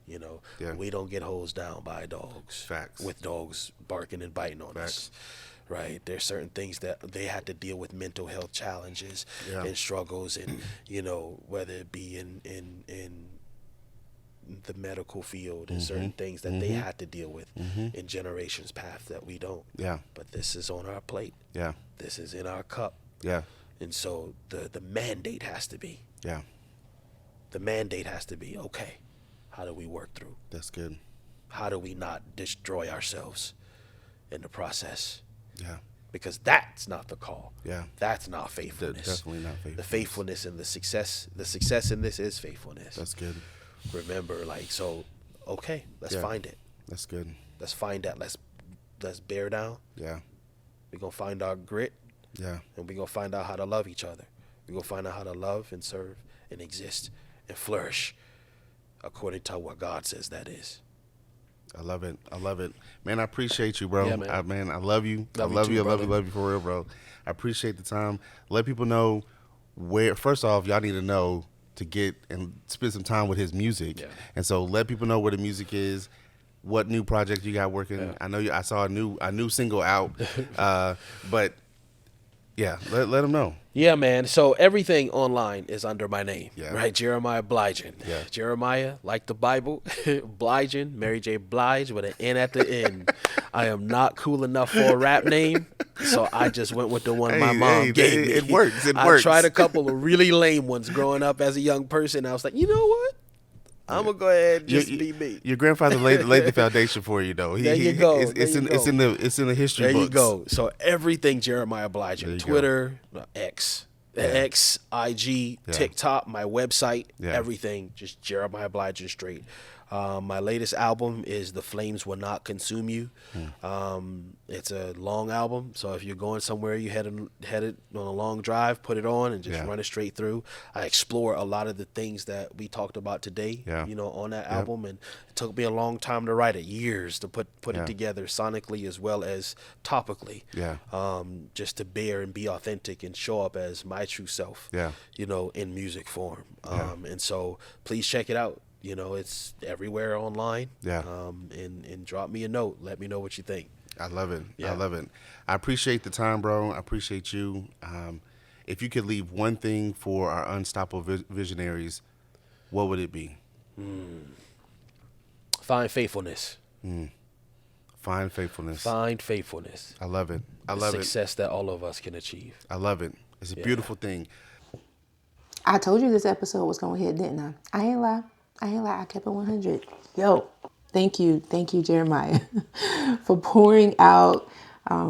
You know, we don't get hosed down by dogs. Facts. With dogs barking and biting on us. Right. There's certain things that they had to deal with, mental health challenges and struggles, and whether it be in the medical field and certain things that they had to deal with in generations past that we don't. But this is on our plate. This is in our cup. And so the mandate has to be. The mandate has to be, okay, how do we work through? That's good. How do we not destroy ourselves in the process? Because that's not the call. That's not faithfulness. Definitely not faithfulness. The faithfulness and the success in this is faithfulness. That's good. Remember, like, so, okay, let's find it. That's good. Let's find that. Let's bear down. We're going to find our grit. And we're going to find out how to love each other. We're going to find out how to love and serve and exist and flourish according to what God says that is. I love it. Man, I appreciate you, bro. Man. I love you. Love you too, I love you for real, bro. I appreciate the time. Let people know where, first off, y'all need to know to get and spend some time with his music. Yeah. And so let people know where the music is, what new project you got working. Yeah. I know I saw a new single out, but yeah, let them know. Yeah, man. So everything online is under my name, Yeah. right? Jeremiah BLIGEN. Yeah. Jeremiah, like the Bible, BLIGEN, Mary J. Blige with an N at the end. I am not cool enough for a rap name, so I just went with the one my mom gave me. It works. I tried a couple of really lame ones growing up as a young person. I was like, you know what? I'm gonna go ahead and just be me. Your grandfather laid the foundation for you, though. There you go. It's in the history There books. you go. So everything Jeremiah BLIGEN, Twitter, X, X, IG, TikTok, my website, everything, just Jeremiah BLIGEN straight. My latest album is The Flames Will Not Consume You. It's a long album, so if you're going somewhere, you headed on a long drive, put it on and just run it straight through. I explore a lot of the things that we talked about today, on that album, and it took me a long time to write it, years to put it together sonically as well as topically, just to bear and be authentic and show up as my true self, in music form. And so please check it out. It's everywhere online. And drop me a note. Let me know what you think. I love it. I love it. I appreciate the time, bro. I appreciate you. If you could leave one thing for our unstoppable visionaries, what would it be? Find faithfulness. Find faithfulness. Find faithfulness. I love it. I love it. Success that all of us can achieve. I love it. It's a beautiful thing. I told you this episode was going to hit, didn't I? I ain't lie. I kept it 100. Yo, thank you, Jeremiah, for pouring out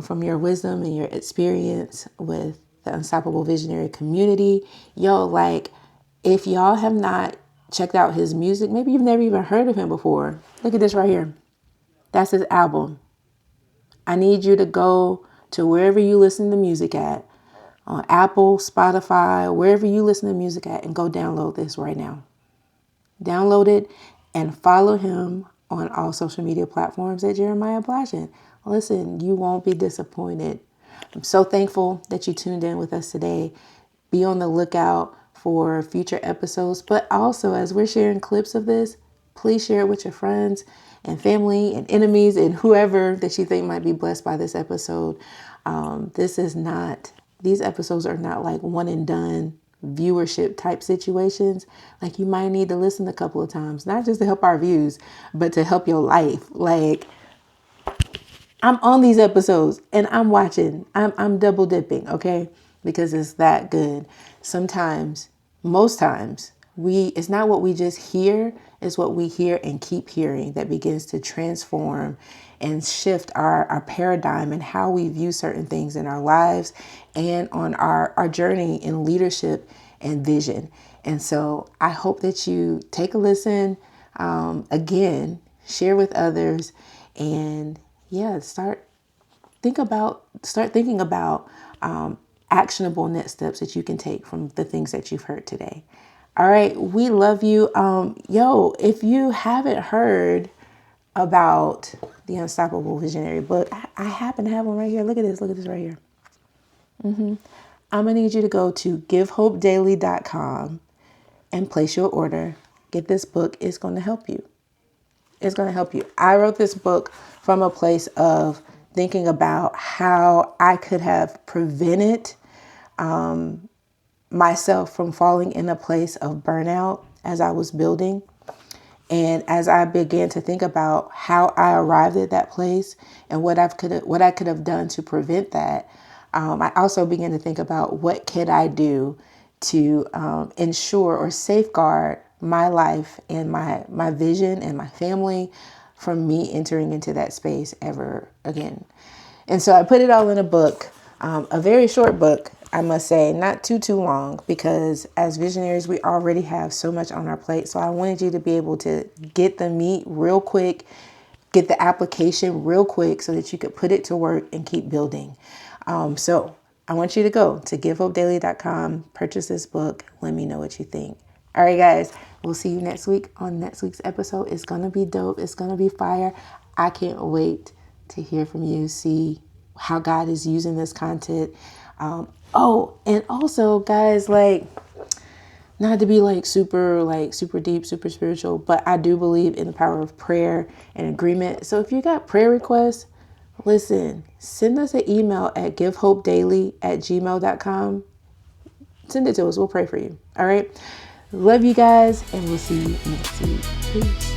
from your wisdom and your experience with the Unstoppable Visionary community. Yo, like, if y'all have not checked out his music, maybe you've never even heard of him before. Look at this right here. That's his album. I need you to go to wherever you listen to music at, on Apple, Spotify, wherever you listen to music at, and go download this right now. Download it and follow him on all social media platforms at Jeremiah BLIGEN. Listen, you won't be disappointed. I'm so thankful that you tuned in with us today. Be on the lookout for future episodes, but also as we're sharing clips of this, please share it with your friends and family and enemies and whoever that you think might be blessed by this episode. These episodes are not like one and done viewership type situations. Like, you might need to listen a couple of times, not just to help our views, but to help your life. Like, I'm on these episodes and I'm watching. I'm double dipping, okay? Because it's that good. Sometimes, most times, it's not what we just hear, it's what we hear and keep hearing that begins to transform and shift our paradigm and how we view certain things in our lives and on our journey in leadership and vision. And so I hope that you take a listen, again, share with others, and start thinking about actionable next steps that you can take from the things that you've heard today. All right, we love you. If you haven't heard about the Unstoppable Visionary book, I happen to have one right here. Look at this right here. I'm gonna need you to go to givehopedaily.com and place your order. Get this book. It's going to help you. It's going to help you. I wrote this book from a place of thinking about how I could have prevented myself from falling in a place of burnout as I was building. And as I began to think about how I arrived at that place and what I could have done to prevent that, I also began to think about what could I do to ensure or safeguard my life and my vision and my family from me entering into that space ever again. And so I put it all in a book, a very short book, I must say, not too long, because as visionaries, we already have so much on our plate. So I wanted you to be able to get the meat real quick, get the application real quick so that you could put it to work and keep building. So I want you to go to givehopedaily.com, purchase this book. Let me know what you think. All right, guys, we'll see you next week on next week's episode. It's going to be dope. It's going to be fire. I can't wait to hear from you, see how God is using this content Oh, and also, guys, like, not to be super deep, super spiritual, but I do believe in the power of prayer and agreement. So if you got prayer requests, listen, send us an email at givehopedaily@gmail.com. Send it to us. We'll pray for you. All right. Love you guys, and we'll see you next week. Peace.